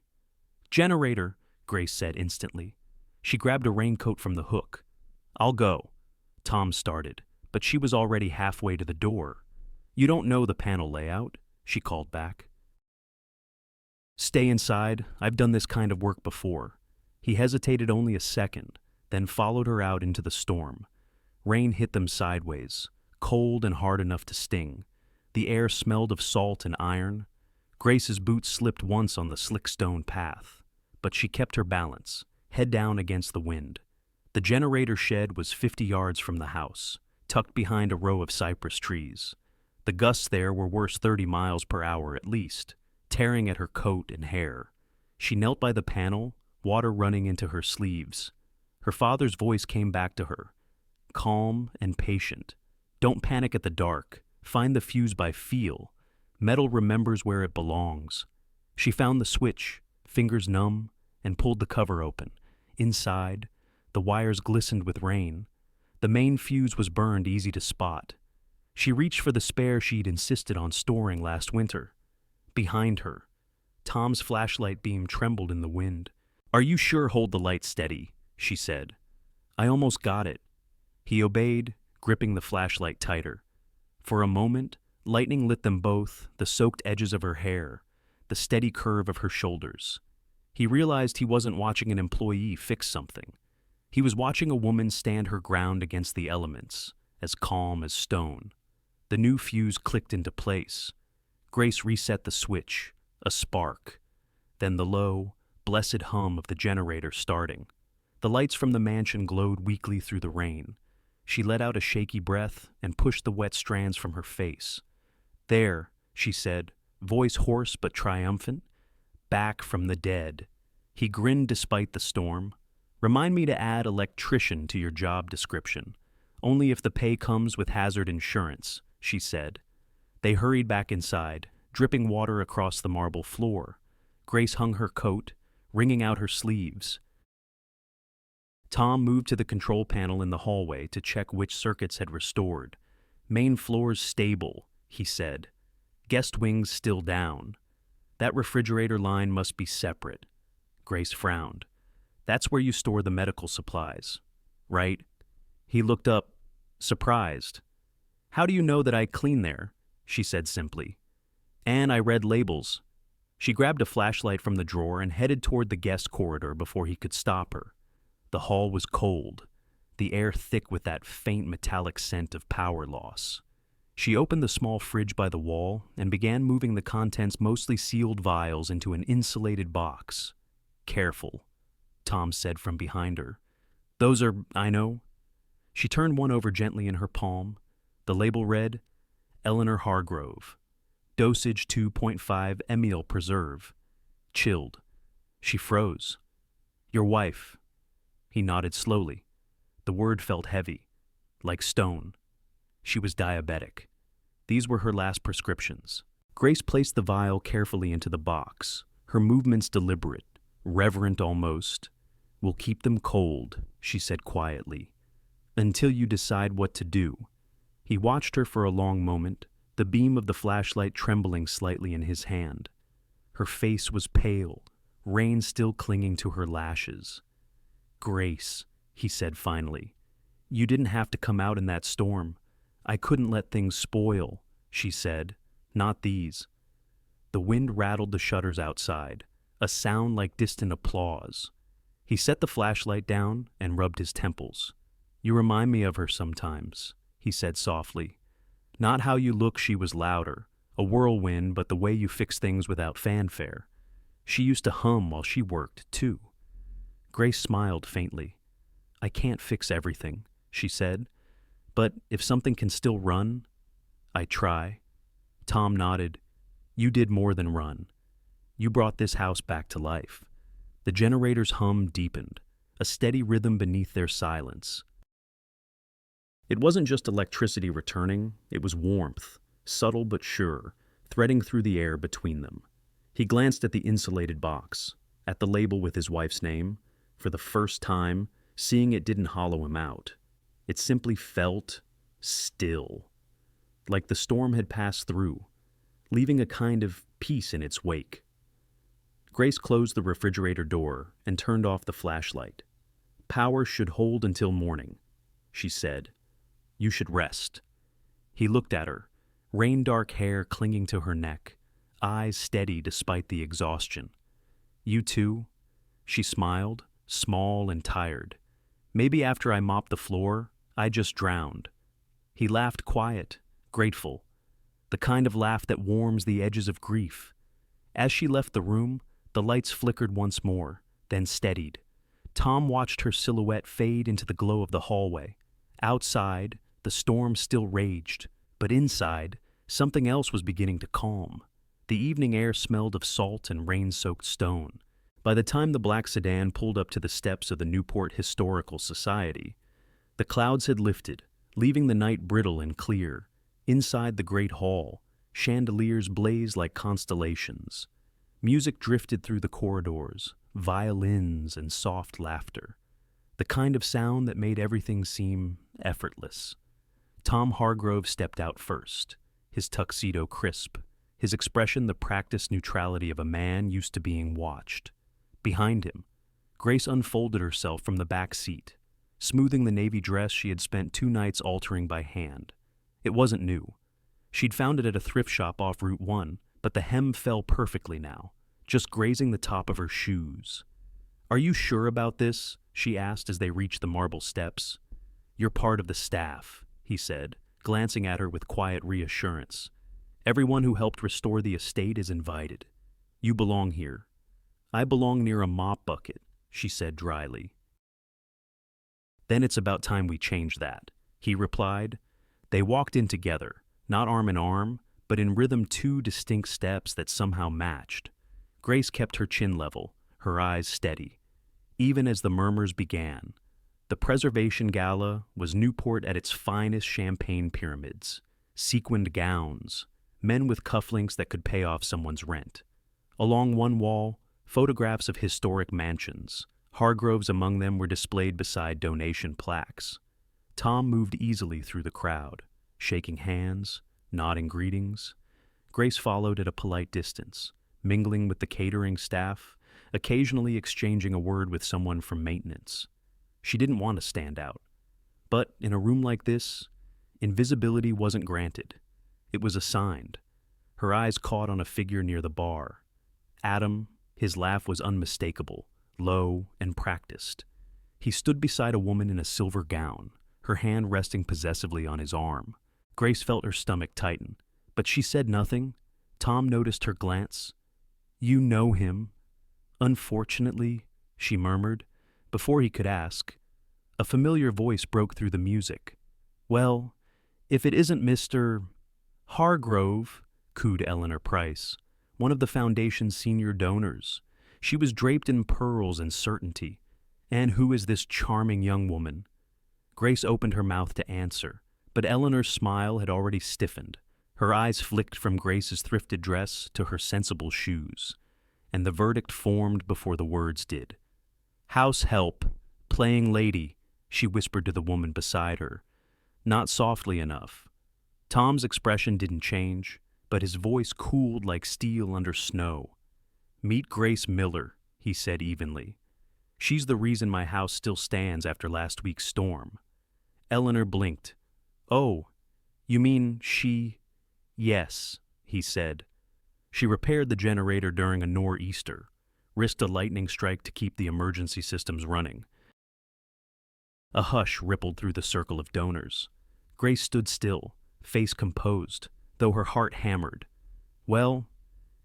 "Generator," Grace said instantly. She grabbed a raincoat from the hook. "I'll go." Tom started, but she was already halfway to the door. "You don't know the panel layout," she called back. "Stay inside. I've done this kind of work before." He hesitated only a second, then followed her out into the storm. Rain hit them sideways, cold and hard enough to sting. The air smelled of salt and iron. Grace's boots slipped once on the slick stone path, but she kept her balance, head down against the wind. The generator shed was 50 yards from the house, tucked behind a row of cypress trees. The gusts there were worse 30 miles per hour at least, tearing at her coat and hair. She knelt by the panel, water running into her sleeves. Her father's voice came back to her, calm and patient. "Don't panic at the dark. Find the fuse by feel. Metal remembers where it belongs." She found the switch, fingers numb, and pulled the cover open. Inside, the wires glistened with rain. The main fuse was burned easy to spot. She reached for the spare she'd insisted on storing last winter. Behind her, Tom's flashlight beam trembled in the wind. "Are you sure? Hold the light steady," she said. "I almost got it." He obeyed, gripping the flashlight tighter. For a moment, lightning lit them both, the soaked edges of her hair, the steady curve of her shoulders. He realized he wasn't watching an employee fix something. He was watching a woman stand her ground against the elements, as calm as stone. The new fuse clicked into place. Grace reset the switch, a spark. Then the low, blessed hum of the generator starting. The lights from the mansion glowed weakly through the rain. She let out a shaky breath and pushed the wet strands from her face. "There," she said, voice hoarse but triumphant. "Back from the dead." He grinned despite the storm. "Remind me to add electrician to your job description. Only if the pay comes with hazard insurance, she said. They hurried back inside, dripping water across the marble floor. Grace hung her coat, wringing out her sleeves. Tom moved to the control panel in the hallway to check which circuits had restored. Main floor's stable, he said. Guest wings still down. That refrigerator line must be separate. Grace frowned. That's where you store the medical supplies, right? He looked up, surprised. How do you know that I clean there? She said simply. And I read labels. She grabbed a flashlight from the drawer and headed toward the guest corridor before he could stop her. The hall was cold, the air thick with that faint metallic scent of power loss. She opened the small fridge by the wall and began moving the contents mostly sealed vials into an insulated box. Careful, Tom said from behind her. Those are, I know. She turned one over gently in her palm. The label read, Eleanor Hargrove. Dosage 2.5 Emil Preserve. Chilled. She froze. Your wife. He nodded slowly. The word felt heavy, like stone. She was diabetic. These were her last prescriptions. Grace placed the vial carefully into the box, her movements deliberate, reverent almost. We'll keep them cold, she said quietly, until you decide what to do. He watched her for a long moment, the beam of the flashlight trembling slightly in his hand. Her face was pale, rain still clinging to her lashes. Grace, he said finally, you didn't have to come out in that storm. I couldn't let things spoil, she said. Not these. The wind rattled the shutters outside, a sound like distant applause. He set the flashlight down and rubbed his temples. You remind me of her sometimes, he said softly. Not how you look, she was louder, a whirlwind, but the way you fix things without fanfare. She used to hum while she worked, too. Grace smiled faintly. I can't fix everything, she said. But if something can still run, I try. Tom nodded. You did more than run. You brought this house back to life. The generator's hum deepened, a steady rhythm beneath their silence. It wasn't just electricity returning, it was warmth, subtle but sure, threading through the air between them. He glanced at the insulated box, at the label with his wife's name. For the first time, seeing it didn't hollow him out. It simply felt still, like the storm had passed through, leaving a kind of peace in its wake. Grace closed the refrigerator door and turned off the flashlight. Power should hold until morning, she said. You should rest. He looked at her, rain-dark hair clinging to her neck, eyes steady despite the exhaustion. You too? She smiled, small and tired. Maybe after I mopped the floor, I just drowned. He laughed quiet, grateful, the kind of laugh that warms the edges of grief. As she left the room, the lights flickered once more, then steadied. Tom watched her silhouette fade into the glow of the hallway. Outside, the storm still raged, but inside, something else was beginning to calm. The evening air smelled of salt and rain-soaked stone. By the time the black sedan pulled up to the steps of the Newport Historical Society, the clouds had lifted, leaving the night brittle and clear. Inside the great hall, chandeliers blazed like constellations. Music drifted through the corridors, violins and soft laughter, the kind of sound that made everything seem effortless. Tom Hargrove stepped out first, his tuxedo crisp, his expression the practiced neutrality of a man used to being watched. Behind him, Grace unfolded herself from the back seat, smoothing the navy dress she had spent 2 nights altering by hand. It wasn't new. She'd found it at a thrift shop off Route 1, but the hem fell perfectly now, just grazing the top of her shoes. Are you sure about this? She asked as they reached the marble steps. You're part of the staff, he said, glancing at her with quiet reassurance. Everyone who helped restore the estate is invited. You belong here. I belong near a mop bucket, she said dryly. Then it's about time we change that, he replied. They walked in together, not arm in arm, but in rhythm 2 distinct steps that somehow matched. Grace kept her chin level, her eyes steady. Even as the murmurs began, The Preservation Gala was Newport at its finest champagne pyramids, sequined gowns, men with cufflinks that could pay off someone's rent. Along one wall, photographs of historic mansions. Hargrove's among them were displayed beside donation plaques. Tom moved easily through the crowd, shaking hands, nodding greetings. Grace followed at a polite distance, mingling with the catering staff, occasionally exchanging a word with someone from maintenance. She didn't want to stand out. But in a room like this, invisibility wasn't granted. It was assigned. Her eyes caught on a figure near the bar. Adam, his laugh was unmistakable, low and practiced. He stood beside a woman in a silver gown, her hand resting possessively on his arm. Grace felt her stomach tighten, but she said nothing. Tom noticed her glance. "You know him." "Unfortunately," she murmured. Before he could ask, a familiar voice broke through the music. "Well, if it isn't Mr. Hargrove," cooed Eleanor Price, one of the foundation's senior donors. She was draped in pearls and certainty. "And who is this charming young woman?" Grace opened her mouth to answer, but Eleanor's smile had already stiffened. Her eyes flicked from Grace's thrifted dress to her sensible shoes, and the verdict formed before the words did. "House help, playing lady," she whispered to the woman beside her. Not softly enough. Tom's expression didn't change, but his voice cooled like steel under snow. "Meet Grace Miller," he said evenly. "She's the reason my house still stands after last week's storm." Eleanor blinked. "Oh, you mean she—" "Yes," he said. "She repaired the generator during a nor'easter, risked a lightning strike to keep the emergency systems running." A hush rippled through the circle of donors. Grace stood still, face composed, though her heart hammered. "Well,"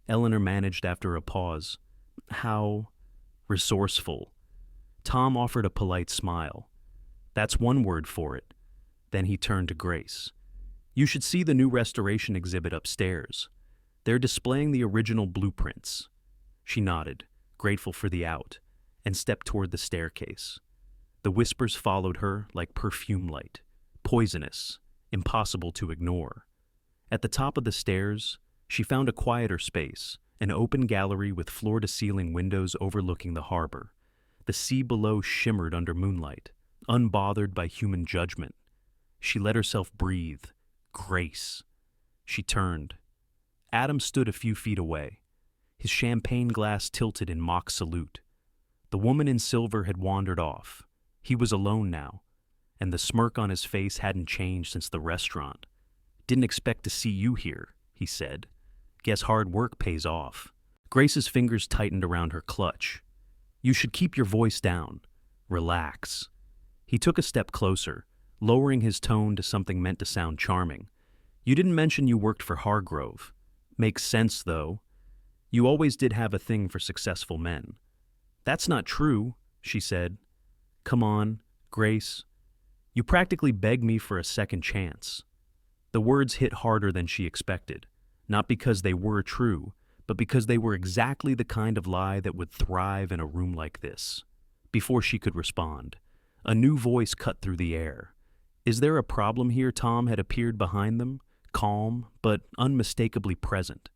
Eleanor managed after a pause, "how resourceful." Tom offered a polite smile. "That's one word for it." Then he turned to Grace. "You should see the new restoration exhibit upstairs. They're displaying the original blueprints." She nodded, grateful for the out, and stepped toward the staircase. The whispers followed her like perfume light, poisonous, impossible to ignore. At the top of the stairs, she found a quieter space, an open gallery with floor-to-ceiling windows overlooking the harbor. The sea below shimmered under moonlight, unbothered by human judgment. She let herself breathe. Grace. She turned. Adam stood a few feet away, his champagne glass tilted in mock salute. The woman in silver had wandered off. He was alone now, and the smirk on his face hadn't changed since the restaurant. "Didn't expect to see you here," he said. "Guess hard work pays off." Grace's fingers tightened around her clutch. "You should keep your voice down. Relax." He took a step closer, lowering his tone to something meant to sound charming. "You didn't mention you worked for Hargrove. Makes sense, though. You always did have a thing for successful men." "That's not true," she said. "Come on, Grace. You practically begged me for a second chance." The words hit harder than she expected, not because they were true, but because they were exactly the kind of lie that would thrive in a room like this. Before she could respond, a new voice cut through the air. "Is there a problem here?" Tom had appeared behind them, calm but unmistakably present.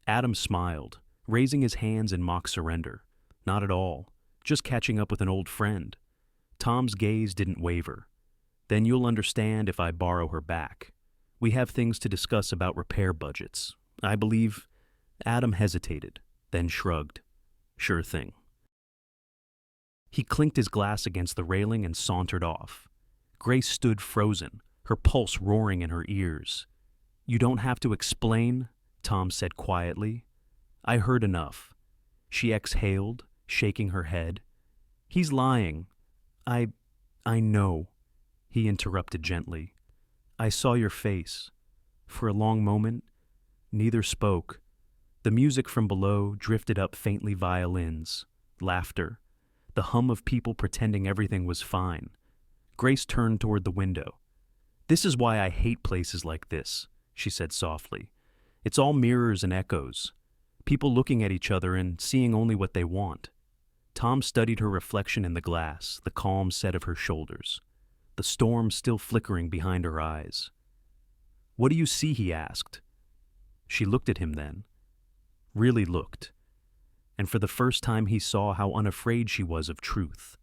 Adam smiled, raising his hands in mock surrender. "Not at all. Just catching up with an old friend." Tom's gaze didn't waver. "Then you'll understand if I borrow her back. We have things to discuss about repair budgets. I believe—" Adam hesitated, then shrugged. "Sure thing." He clinked his glass against the railing and sauntered off. Grace stood frozen, her pulse roaring in her ears. "You don't have to explain," Tom said quietly. "I heard enough." She exhaled, shaking her head. "He's lying." I know," he interrupted gently. "I saw your face." For a long moment, neither spoke. The music from below drifted up faintly violins, laughter, the hum of people pretending everything was fine. Grace turned toward the window. "This is why I hate places like this," she said softly. "It's all mirrors and echoes. People looking at each other and seeing only what they want." Tom studied her reflection in the glass, the calm set of her shoulders, the storm still flickering behind her eyes. "What do you see?" he asked. She looked at him then, really looked, and for the first time he saw how unafraid she was of truth.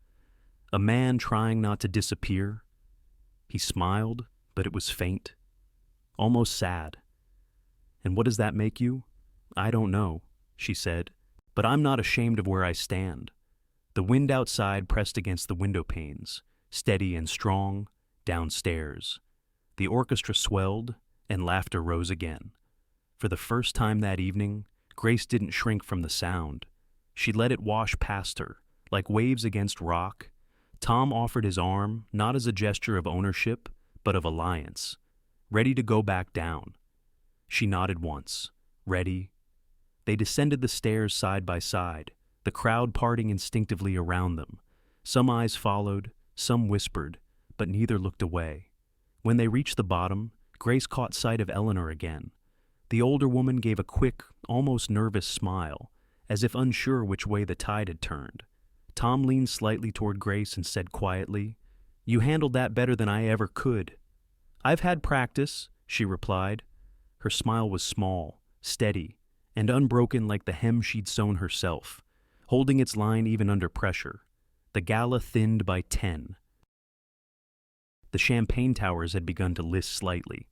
A man trying not to disappear. He smiled, but it was faint, almost sad. "And what does that make you?" "I don't know," she said, "but I'm not ashamed of where I stand." The wind outside pressed against the window panes, steady and strong, downstairs. The orchestra swelled, and laughter rose again. For the first time that evening, Grace didn't shrink from the sound. She let it wash past her, like waves against rock. Tom offered his arm, not as a gesture of ownership, but of alliance, ready to go back down. She nodded once, ready. They descended the stairs side by side, the crowd parting instinctively around them. Some eyes followed, some whispered, but neither looked away. When they reached the bottom, Grace caught sight of Eleanor again. The older woman gave a quick, almost nervous smile, as if unsure which way the tide had turned. Tom leaned slightly toward Grace and said quietly, "You handled that better than I ever could." "I've had practice," she replied. Her smile was small, steady, and unbroken like the hem she'd sewn herself, holding its line even under pressure. The gala thinned by 10. The champagne towers had begun to list slightly,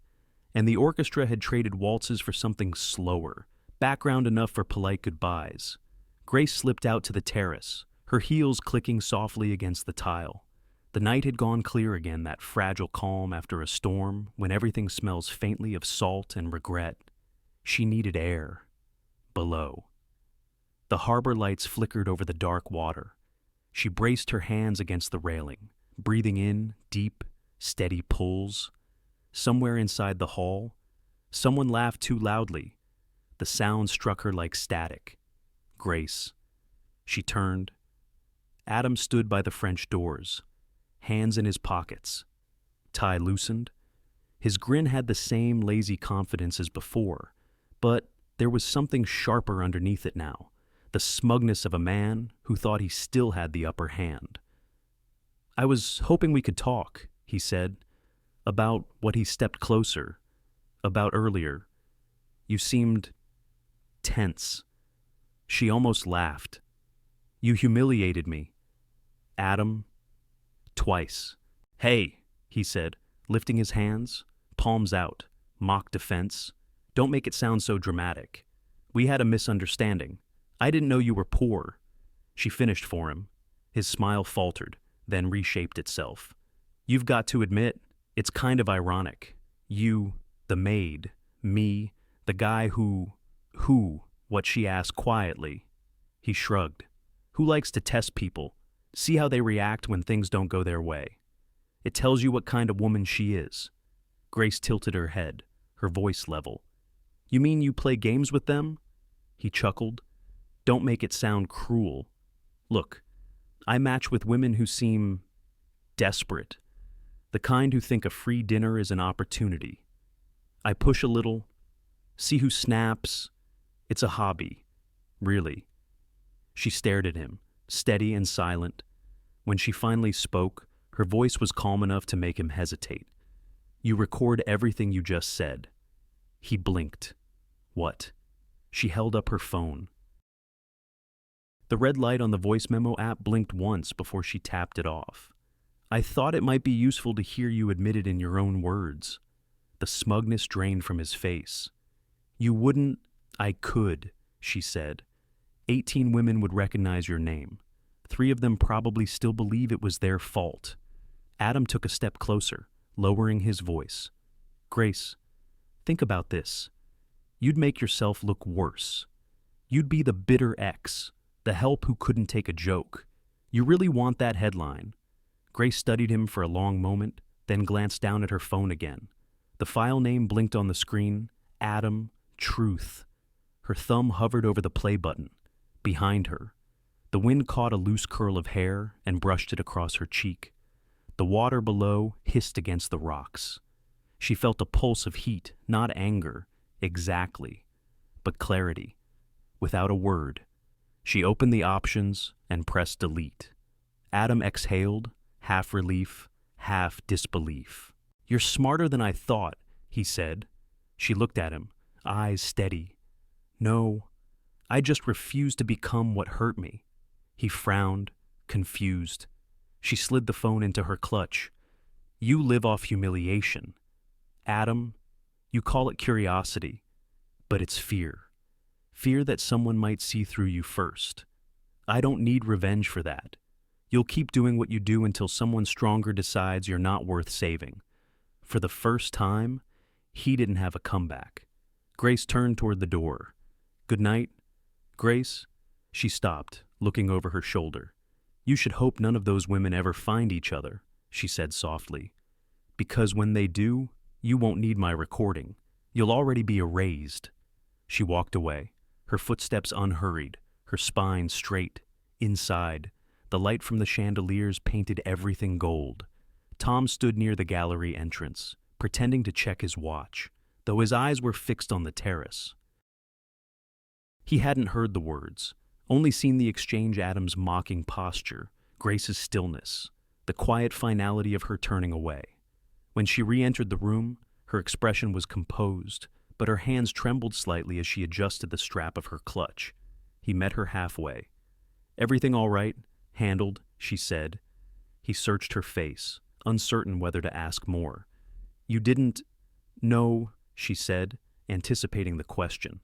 and the orchestra had traded waltzes for something slower, background enough for polite goodbyes. Grace slipped out to the terrace, her heels clicking softly against the tile. The night had gone clear again, that fragile calm after a storm when everything smells faintly of salt and regret. She needed air. Below. The harbor lights flickered over the dark water. She braced her hands against the railing, breathing in deep, steady pulls. Somewhere inside the hall, someone laughed too loudly. The sound struck her like static. Grace. She turned. Adam stood by the French doors, hands in his pockets. Tie loosened. His grin had the same lazy confidence as before, but there was something sharper underneath it now, the smugness of a man who thought he still had the upper hand. "I was hoping we could talk," he said, "about what he stepped closer, about earlier. You seemed tense." She almost laughed. "You humiliated me, Adam, twice." "Hey," he said, lifting his hands, palms out, mock defense. "Don't make it sound so dramatic. We had a misunderstanding. I didn't know you were poor." She finished for him. His smile faltered, then reshaped itself. "You've got to admit, it's kind of ironic. You, the maid, me, the guy who, what she asked quietly." He shrugged. "Who likes to test people? See how they react when things don't go their way. It tells you what kind of woman she is." Grace tilted her head, her voice level. "You mean you play games with them?" He chuckled. "Don't make it sound cruel. Look, I match with women who seem desperate, the kind who think a free dinner is an opportunity. I push a little, see who snaps. It's a hobby, really." She stared at him, steady and silent. When she finally spoke, her voice was calm enough to make him hesitate. "You record everything you just said." He blinked. "What?" She held up her phone. The red light on the voice memo app blinked once before she tapped it off. "I thought it might be useful to hear you admit it in your own words." The smugness drained from his face. "You wouldn't—" "I could," she said. 18 women would recognize your name. 3 of them probably still believe it was their fault." Adam took a step closer, lowering his voice. "Grace, think about this. You'd make yourself look worse. You'd be the bitter ex, the help who couldn't take a joke. You really want that headline?" Grace studied him for a long moment, then glanced down at her phone again. The file name blinked on the screen. Adam, Truth. Her thumb hovered over the play button. Behind her, the wind caught a loose curl of hair and brushed it across her cheek. The water below hissed against the rocks. She felt a pulse of heat, not anger, exactly, but clarity. Without a word, She opened the options and pressed delete. Adam exhaled, half relief, half disbelief. "You're smarter than I thought," he said. She looked at him, eyes steady. "No, I just refuse to become what hurt me." He frowned, confused. She slid the phone into her clutch. "You live off humiliation. Adam, you call it curiosity, but it's fear. Fear that someone might see through you first. I don't need revenge for that. You'll keep doing what you do until someone stronger decides you're not worth saving." For the first time, he didn't have a comeback. Grace turned toward the door. "Good night, Grace." She stopped, looking over her shoulder. "You should hope none of those women ever find each other," she said softly. "Because when they do, you won't need my recording. You'll already be erased." She walked away, her footsteps unhurried, her spine straight. Inside, the light from the chandeliers painted everything gold. Tom stood near the gallery entrance, pretending to check his watch, though his eyes were fixed on the terrace. He hadn't heard the words, only seen the exchange Adam's mocking posture, Grace's stillness, the quiet finality of her turning away. When she re-entered the room, her expression was composed, but her hands trembled slightly as she adjusted the strap of her clutch. He met her halfway. "Everything all right? Handled," she said. He searched her face, uncertain whether to ask more. "You didn't—" "No," she said, anticipating the question.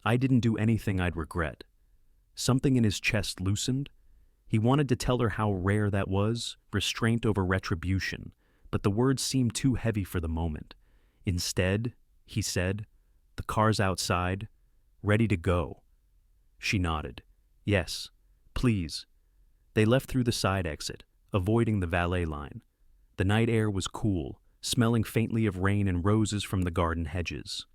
"I didn't do anything I'd regret." Something in his chest loosened. He wanted to tell her how rare that was, restraint over retribution, but the words seemed too heavy for the moment. Instead, he said, "The car's outside, ready to go." She nodded. "Yes, please." They left through the side exit, avoiding the valet line. The night air was cool, smelling faintly of rain and roses from the garden hedges.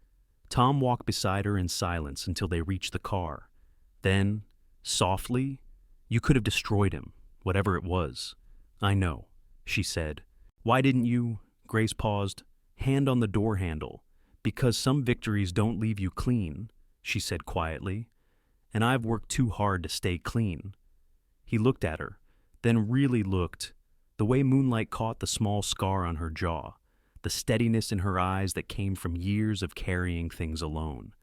Tom walked beside her in silence until they reached the car. Then, softly, "You could have destroyed him, whatever it was." "I know," she said. "Why didn't you—" Grace paused. "Hand on the door handle. Because some victories don't leave you clean," she said quietly. "And I've worked too hard to stay clean." He looked at her, then really looked, the way moonlight caught the small scar on her jaw, the steadiness in her eyes that came from years of carrying things alone.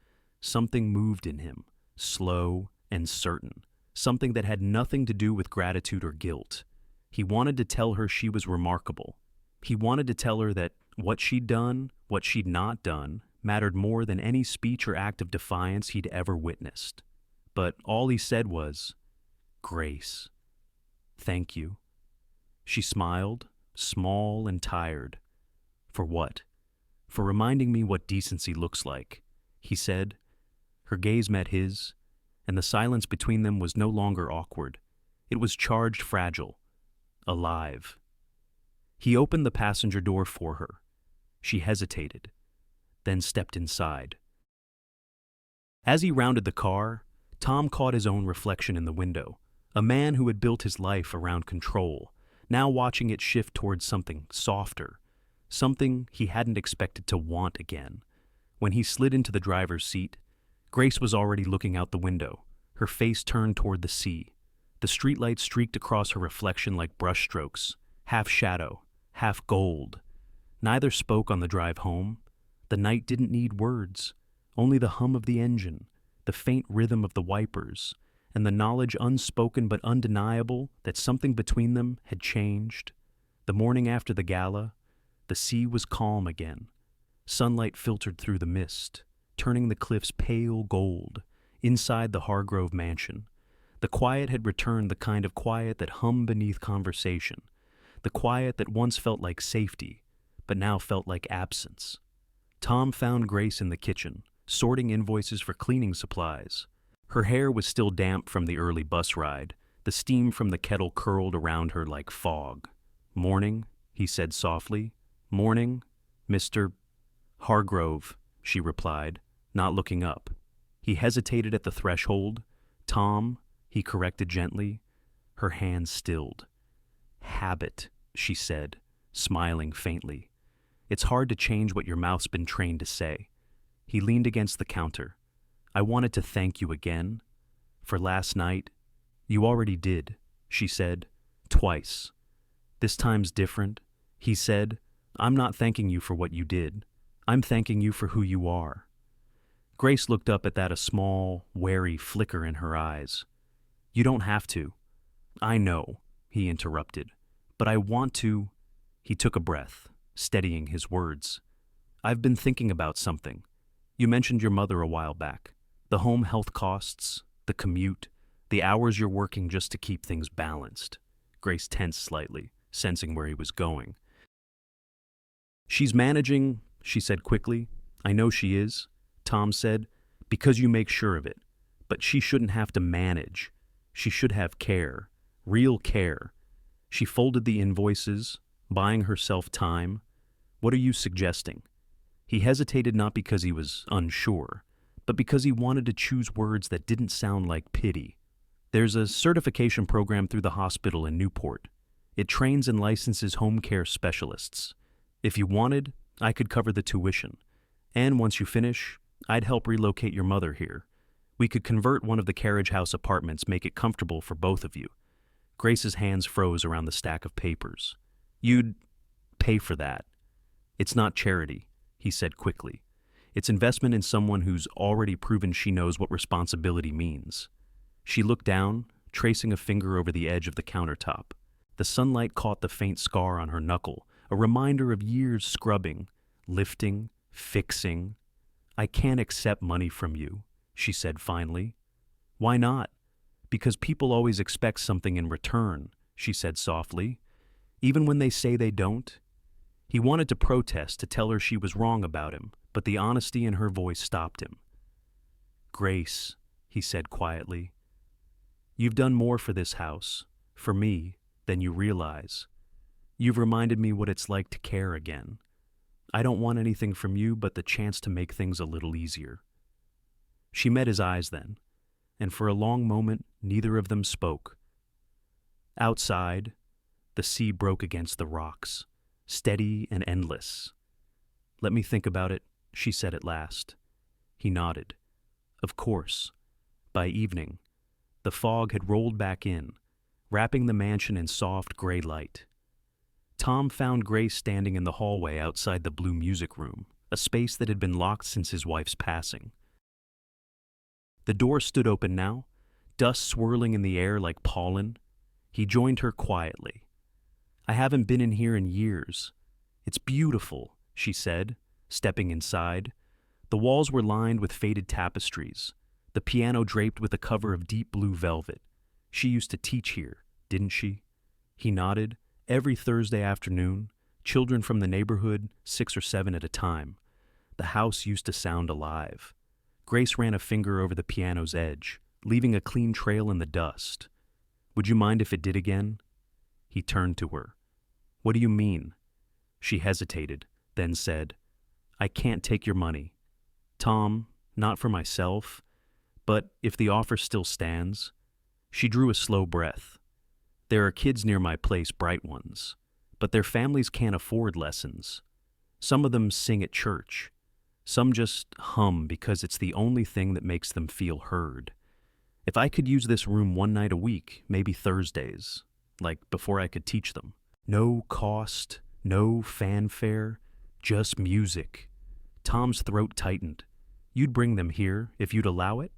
Something moved in him, slow and certain, something that had nothing to do with gratitude or guilt. He wanted to tell her she was remarkable. He wanted to tell her that what she'd done, what she'd not done, mattered more than any speech or act of defiance he'd ever witnessed. But all he said was, "Grace, thank you." She smiled, small and tired. "For what?" "For reminding me what decency looks like," he said. Her gaze met his, and the silence between them was no longer awkward. It was charged, fragile, alive. He opened the passenger door for her. She hesitated, then stepped inside. As he rounded the car, Tom caught his own reflection in the window, a man who had built his life around control, now watching it shift towards something softer, something he hadn't expected to want again. When he slid into the driver's seat, Grace was already looking out the window, her face turned toward the sea. The streetlight streaked across her reflection like brushstrokes, half shadow, half gold. Neither spoke on the drive home. The night didn't need words, only the hum of the engine, the faint rhythm of the wipers, and the knowledge unspoken but undeniable that something between them had changed. The morning after the gala, the sea was calm again. Sunlight filtered through the mist, turning the cliffs pale gold. Inside the Hargrove mansion, the quiet had returned, the kind of quiet that hummed beneath conversation, the quiet that once felt like safety, but now felt like absence. Tom found Grace in the kitchen, sorting invoices for cleaning supplies. Her hair was still damp from the early bus ride. The steam from the kettle curled around her like fog. "Morning," he said softly. "Morning, Mr. Hargrove," she replied, not looking up. He hesitated at the threshold. "Tom," he corrected gently. Her hands stilled. "Habit," she said, smiling faintly. "It's hard to change what your mouth's been trained to say." He leaned against the counter. "I wanted to thank you again For last night? You already did, she said, twice. This time's different, he said. I'm not thanking you for what you did. I'm thanking you for who you are. Grace looked up at that a small, wary flicker in her eyes. You don't have to. I know, he interrupted. But I want to. He took a breath, steadying his words. I've been thinking about something. You mentioned your mother a while back. The home health costs, the commute, the hours you're working just to keep things balanced. Grace tensed slightly, sensing where he was going. She's managing, she said quickly. I know she is, Tom said, because you make sure of it. But she shouldn't have to manage. She should have care, real care. She folded the invoices, buying herself time. What are you suggesting? He hesitated not because he was unsure, but because he wanted to choose words that didn't sound like pity. There's a certification program through the hospital in Newport. It trains and licenses home care specialists. If you wanted, I could cover the tuition. And once you finish, I'd help relocate your mother here. We could convert one of the carriage house apartments, make it comfortable for both of you. Grace's hands froze around the stack of papers. You'd pay for that. It's not charity, he said quickly. It's investment in someone who's already proven she knows what responsibility means. She looked down, tracing a finger over the edge of the countertop. The sunlight caught the faint scar on her knuckle, a reminder of years scrubbing, lifting, fixing. I can't accept money from you, she said finally. Why not? Because people always expect something in return, she said softly, even when they say they don't. He wanted to protest, to tell her she was wrong about him, but the honesty in her voice stopped him. Grace, he said quietly, you've done more for this house, for me, than you realize. You've reminded me what it's like to care again. I don't want anything from you but the chance to make things a little easier. She met his eyes then, and for a long moment neither of them spoke. Outside, the sea broke against the rocks, steady and endless. Let me think about it, she said at last. He nodded. Of course. By evening, the fog had rolled back in, wrapping the mansion in soft gray light. Tom found Grace standing in the hallway outside the blue music room, a space that had been locked since his wife's passing. The door stood open now, dust swirling in the air like pollen. He joined her quietly. I haven't been in here in years. It's beautiful, she said, stepping inside. The walls were lined with faded tapestries, the piano draped with a cover of deep blue velvet. She used to teach here, didn't she? He nodded. Every Thursday afternoon, children from the neighborhood, 6 or 7 at a time. The house used to sound alive. Grace ran a finger over the piano's edge, leaving a clean trail in the dust. Would you mind if it did again? He turned to her. What do you mean? She hesitated, then said, I can't take your money. Tom, not for myself, but if the offer still stands. She drew a slow breath. There are kids near my place, bright ones, but their families can't afford lessons. Some of them sing at church. Some just hum because it's the only thing that makes them feel heard. If I could use this room one night a week, maybe Thursdays, like before I could teach them. No cost, no fanfare, just music. Tom's throat tightened. You'd bring them here if you'd allow it?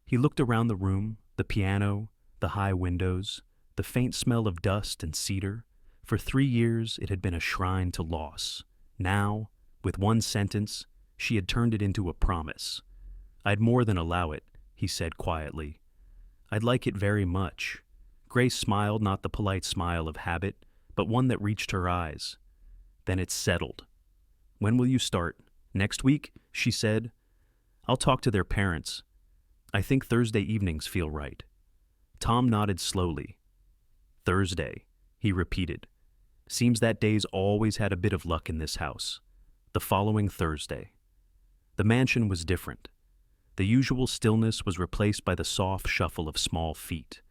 He looked around the room, the piano, the high windows, the faint smell of dust and cedar. For 3 years it had been a shrine to loss. Now, with one sentence, she had turned it into a promise. I'd more than allow it, he said quietly. I'd like it very much. Grace smiled, not the polite smile of habit, but one that reached her eyes. Then it's settled. When will you start? Next week? She said. I'll talk to their parents. I think Thursday evenings feel right. Tom nodded slowly. Thursday, he repeated. Seems that day's always had a bit of luck in this house. The following Thursday. The mansion was different. The usual stillness was replaced by the soft shuffle of small feet,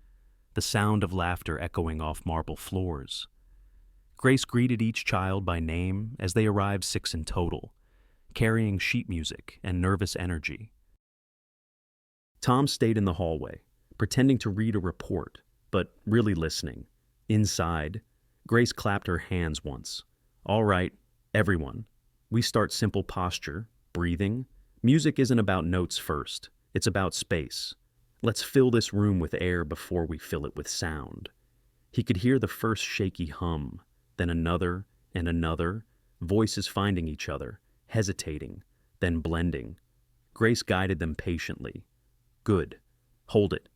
the sound of laughter echoing off marble floors. Grace greeted each child by name as they arrived 6 in total, carrying sheet music and nervous energy. Tom stayed in the hallway, pretending to read a report, but really listening. Inside, Grace clapped her hands once. All right, everyone. We start simple posture, breathing. Music isn't about notes first, it's about space. Let's fill this room with air before we fill it with sound. He could hear the first shaky hum, then another and another, voices finding each other, hesitating, then blending. Grace guided them patiently. Good. Hold it.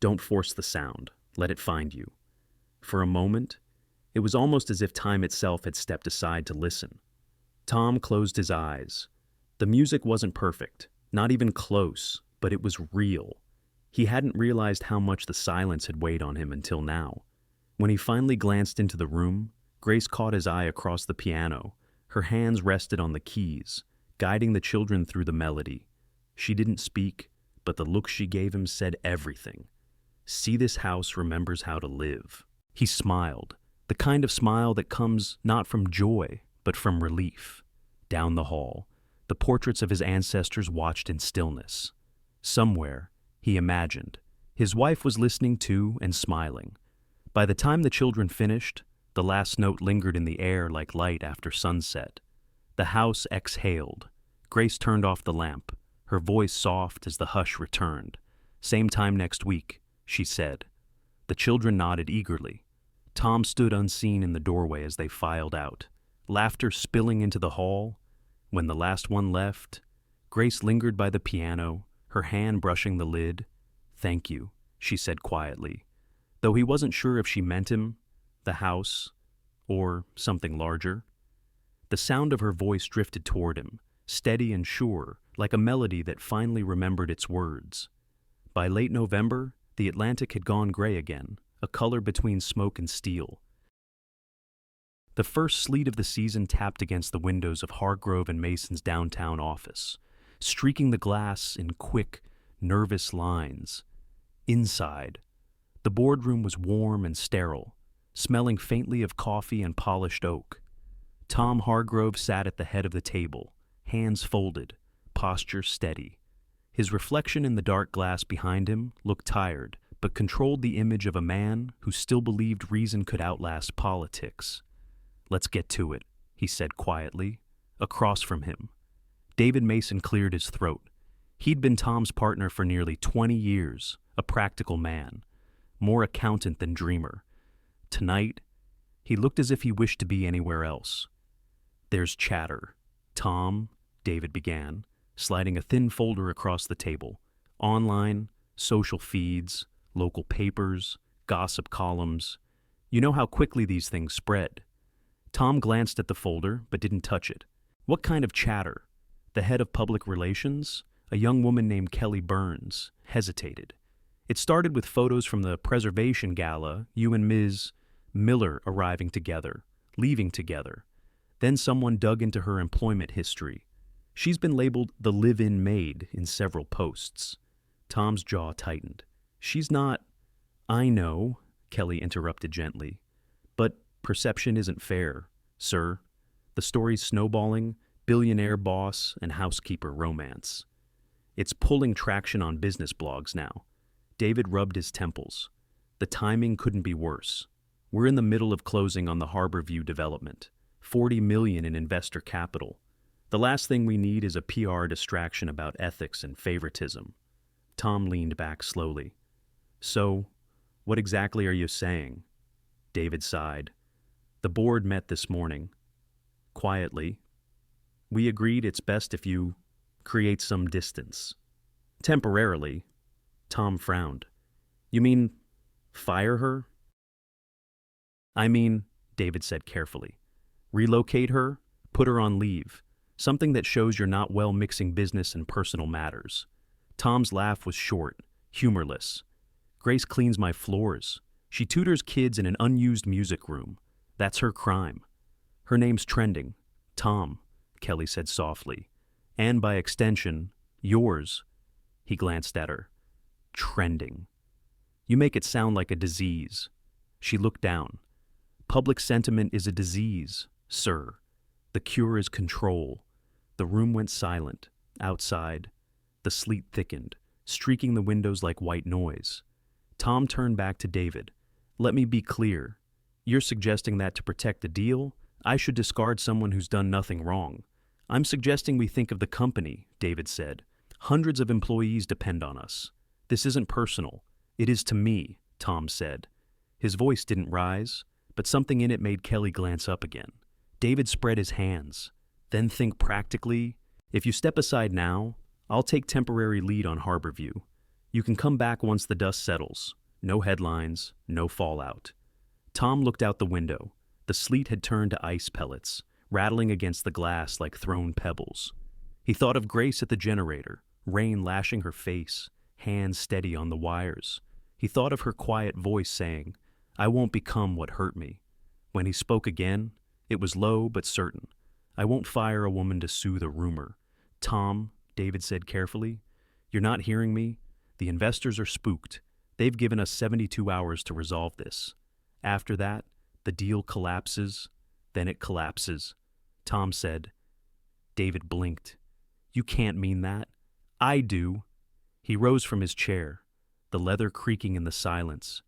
Don't force the sound. Let it find you. For a moment, it was almost as if time itself had stepped aside to listen. Tom closed his eyes. The music wasn't perfect, not even close, but it was real. He hadn't realized how much the silence had weighed on him until now. When he finally glanced into the room, Grace caught his eye across the piano. Her hands rested on the keys, guiding the children through the melody. She didn't speak, but the look she gave him said everything. See, this house remembers how to live. He smiled, the kind of smile that comes not from joy, but from relief. Down the hall, the portraits of his ancestors watched in stillness. Somewhere, he imagined, his wife was listening to and smiling. By the time the children finished, the last note lingered in the air like light after sunset. The house exhaled. Grace turned off the lamp, her voice soft as the hush returned. Same time next week, she said. The children nodded eagerly. Tom stood unseen in the doorway as they filed out, laughter spilling into the hall. When the last one left, Grace lingered by the piano, her hand brushing the lid. Thank you, she said quietly, though he wasn't sure if she meant him, the house, or something larger. The sound of her voice drifted toward him, steady and sure, like a melody that finally remembered its words. By late November, the Atlantic had gone gray again, a color between smoke and steel. The first sleet of the season tapped against the windows of Hargrove and Mason's downtown office, streaking the glass in quick, nervous lines. Inside, the boardroom was warm and sterile, smelling faintly of coffee and polished oak. Tom Hargrove sat at the head of the table, hands folded, posture steady. His reflection in the dark glass behind him looked tired, but controlled the image of a man who still believed reason could outlast politics. Let's get to it, he said quietly. Across from him, David Mason cleared his throat. He'd been Tom's partner for nearly 20 years, a practical man, more accountant than dreamer. Tonight, he looked as if he wished to be anywhere else. There's chatter. Tom, David began, sliding a thin folder across the table. Online, social feeds, local papers, gossip columns. You know how quickly these things spread. Tom glanced at the folder, but didn't touch it. What kind of chatter? The head of public relations, a young woman named Kelly Burns, hesitated. It started with photos from the preservation gala, you and Ms. Miller arriving together, leaving together. Then someone dug into her employment history. She's been labeled the live-in maid in several posts. Tom's jaw tightened. She's not... I know, Kelly interrupted gently. But perception isn't fair, sir. The story's snowballing, billionaire boss and housekeeper romance. It's pulling traction on business blogs now. David rubbed his temples. The timing couldn't be worse. We're in the middle of closing on the Harborview development. $40 million in investor capital. The last thing we need is a PR distraction about ethics and favoritism. Tom leaned back slowly. So, what exactly are you saying? David sighed. The board met this morning. Quietly. We agreed it's best if you create some distance. Temporarily. Tom frowned. You mean fire her? I mean, David said carefully. Relocate her, put her on leave. Something that shows you're not well mixing business and personal matters. Tom's laugh was short, humorless. Grace cleans my floors. She tutors kids in an unused music room. That's her crime. Her name's trending. Tom, Kelly said softly. And by extension, yours. He glanced at her. Trending. You make it sound like a disease. She looked down. Public sentiment is a disease, sir. The cure is control. The room went silent. Outside, the sleet thickened, streaking the windows like white noise. Tom turned back to David. Let me be clear. You're suggesting that to protect the deal, I should discard someone who's done nothing wrong. I'm suggesting we think of the company, David said. Hundreds of employees depend on us. This isn't personal. It is to me, Tom said. His voice didn't rise, but something in it made Kelly glance up again. David spread his hands. Then think practically. If you step aside now, I'll take temporary lead on Harborview. You can come back once the dust settles. No headlines, no fallout. Tom looked out the window. The sleet had turned to ice pellets, rattling against the glass like thrown pebbles. He thought of Grace at the generator, rain lashing her face, hands steady on the wires. He thought of her quiet voice saying, "I won't become what hurt me." When he spoke again, it was low but certain. "I won't fire a woman to soothe a rumor." "Tom," David said carefully, "you're not hearing me? The investors are spooked. They've given us 72 hours to resolve this. After that, the deal collapses, then it collapses." Tom said. David blinked. "You can't mean that." "I do." He rose from his chair, the leather creaking in the silence.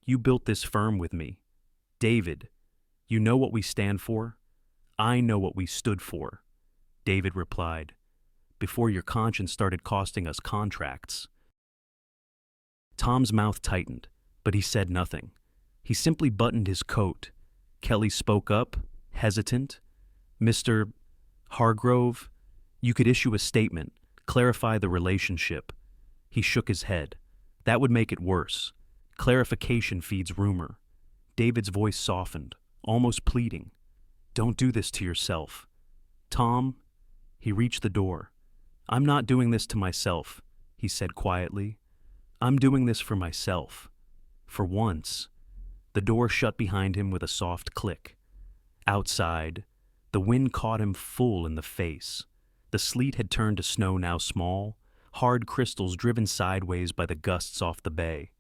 "You built this firm with me. David, you know what we stand for? I know what we stood for." David replied, "Before your conscience started costing us contracts." Tom's mouth tightened, but he said nothing. He simply buttoned his coat. Kelly spoke up, hesitant. "Mr. Hargrove, you could issue a statement, clarify the relationship." He shook his head. "That would make it worse. Clarification feeds rumor." David's voice softened, almost pleading. "Don't do this to yourself." "Tom," he reached the door. "I'm not doing this to myself," he said quietly. "I'm doing this for myself. For once." The door shut behind him with a soft click. Outside, the wind caught him full in the face. The sleet had turned to snow now small, hard crystals driven sideways by the gusts off the bay.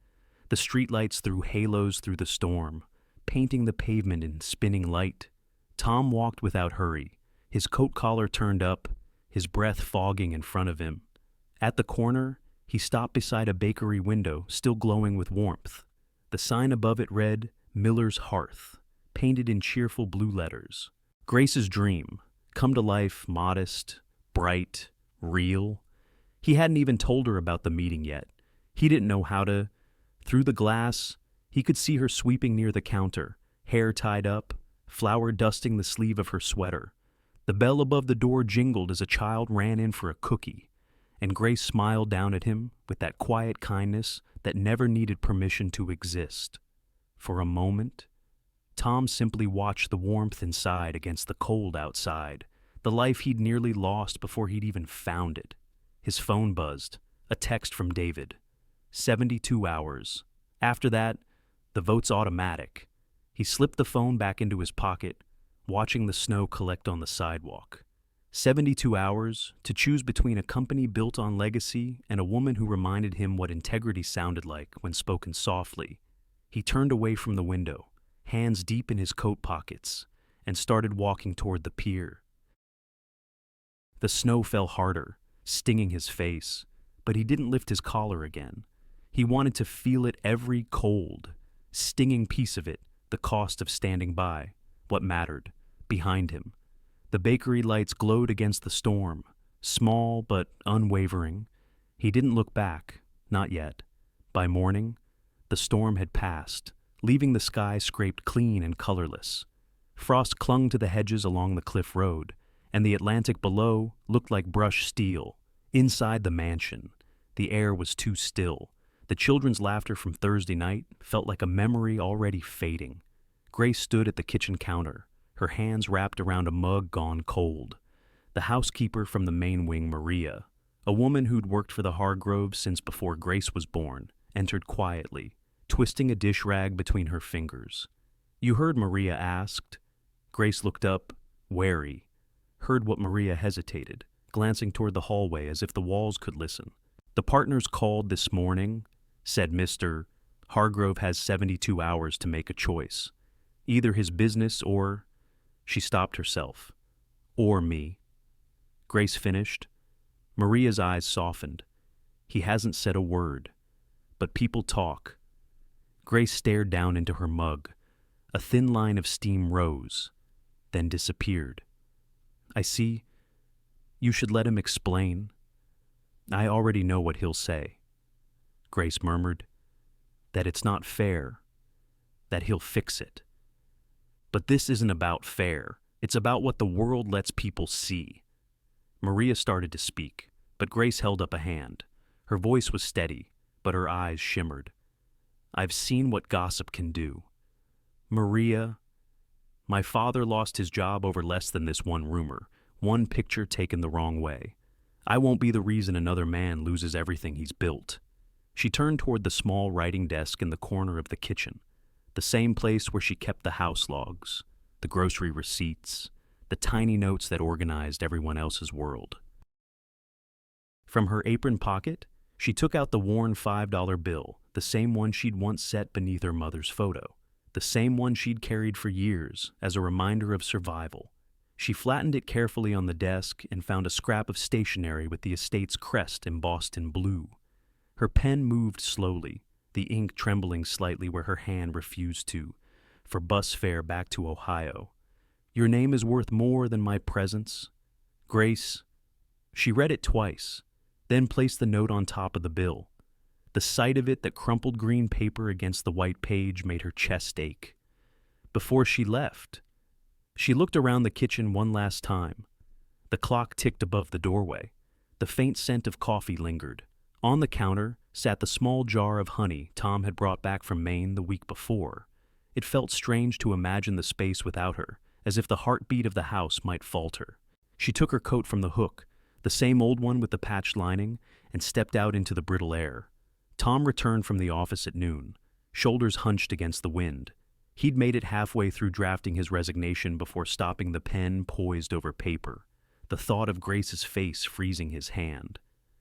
The streetlights threw halos through the storm, painting the pavement in spinning light. Tom walked without hurry, his coat collar turned up, his breath fogging in front of him. At the corner, he stopped beside a bakery window still glowing with warmth. The sign above it read, "Miller's Hearth," painted in cheerful blue letters. Grace's dream, come to life modest, bright, real. He hadn't even told her about the meeting yet. He didn't know how to. Through the glass, he could see her sweeping near the counter, hair tied up, flour dusting the sleeve of her sweater. The bell above the door jingled as a child ran in for a cookie, and Grace smiled down at him with that quiet kindness that never needed permission to exist. For a moment, Tom simply watched the warmth inside against the cold outside, the life he'd nearly lost before he'd even found it. His phone buzzed, a text from David. 72 hours. After that, the vote's automatic. He slipped the phone back into his pocket, watching the snow collect on the sidewalk. 72 hours to choose between a company built on legacy and a woman who reminded him what integrity sounded like when spoken softly. He turned away from the window, hands deep in his coat pockets, and started walking toward the pier. The snow fell harder, stinging his face, but he didn't lift his collar again. He wanted to feel it, every cold, stinging piece of it, the cost of standing by, what mattered, behind him. The bakery lights glowed against the storm, small but unwavering. He didn't look back, not yet. By morning, the storm had passed, leaving the sky scraped clean and colorless. Frost clung to the hedges along the cliff road, and the Atlantic below looked like brushed steel. Inside the mansion, the air was too still. The children's laughter from Thursday night felt like a memory already fading. Grace stood at the kitchen counter, her hands wrapped around a mug gone cold. The housekeeper from the main wing, Maria, a woman who'd worked for the Hargroves since before Grace was born, entered quietly, twisting a dish rag between her fingers. "You heard?" Maria asked. Grace looked up, wary. Heard what Maria hesitated, glancing toward the hallway as if the walls could listen. "The partners called this morning," said Mr. Hargrove has 72 hours to make a choice. Either his business or... She stopped herself. "Or me." Grace finished. Maria's eyes softened. "He hasn't said a word. But people talk. Grace stared down into her mug. A thin line of steam rose, then disappeared. I see. You should let him explain. I already know what he'll say. Grace murmured. That it's not fair. That he'll fix it. But this isn't about fair. It's about what the world lets people see. Maria started to speak, but Grace held up a hand. Her voice was steady, but her eyes shimmered. I've seen what gossip can do. Maria, my father lost his job over less than this one rumor, one picture taken the wrong way. I won't be the reason another man loses everything he's built. She turned toward the small writing desk in the corner of the kitchen, the same place where she kept the house logs, the grocery receipts, the tiny notes that organized everyone else's world. From her apron pocket, she took out the worn $5 bill, the same one she'd once set beneath her mother's photo, the same one she'd carried for years as a reminder of survival. She flattened it carefully on the desk and found a scrap of stationery with the estate's crest embossed in blue. Her pen moved slowly, the ink trembling slightly where her hand refused to, for bus fare back to Ohio. Your name is worth more than my presence. Grace. She read it twice, then placed the note on top of the bill. The sight of it, that crumpled green paper against the white page, made her chest ache. Before she left, she looked around the kitchen one last time. The clock ticked above the doorway. The faint scent of coffee lingered. On the counter sat the small jar of honey Tom had brought back from Maine the week before. It felt strange to imagine the space without her, as if the heartbeat of the house might falter. She took her coat from the hook, the same old one with the patched lining, and stepped out into the brittle air. Tom returned from the office at noon, shoulders hunched against the wind. He'd made it halfway through drafting his resignation before stopping the pen poised over paper, the thought of Grace's face freezing his hand.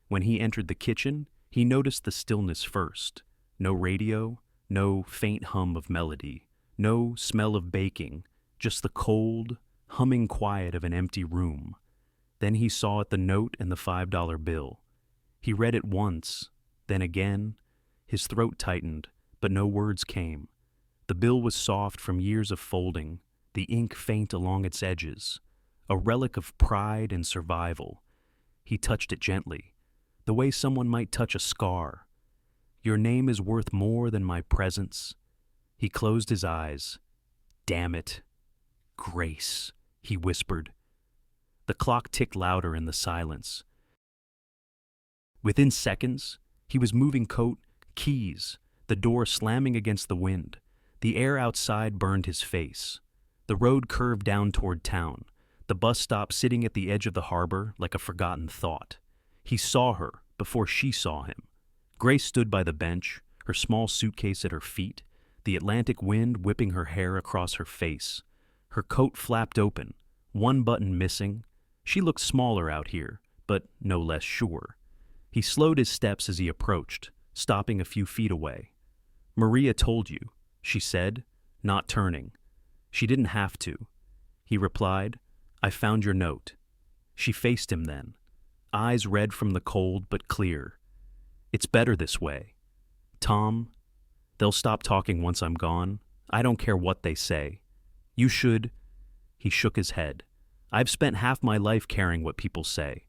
When he entered the kitchen, he noticed the stillness first. No radio, no faint hum of melody, no smell of baking, just the cold, humming quiet of an empty room. Then he saw it the note and the $5 bill. He read it once, then again. His throat tightened, but no words came. The bill was soft from years of folding, the ink faint along its edges, a relic of pride and survival. He touched it gently, the way someone might touch a scar. Your name is worth more than my presence. He closed his eyes. Damn it. Grace, he whispered. The clock ticked louder in the silence. Within seconds, he was moving coat, keys, the door slamming against the wind. The air outside burned his face. The road curved down toward town, the bus stop sitting at the edge of the harbor like a forgotten thought. He saw her before she saw him. Grace stood by the bench, her small suitcase at her feet, the Atlantic wind whipping her hair across her face. Her coat flapped open, one button missing. She looked smaller out here, but no less sure. He slowed his steps as he approached, stopping a few feet away. Maria told you, she said, not turning. She didn't have to. He replied, I found your note. She faced him then, eyes red from the cold but clear. It's better this way. Tom, they'll stop talking once I'm gone. I don't care what they say. You should. He shook his head. I've spent half my life caring what people say.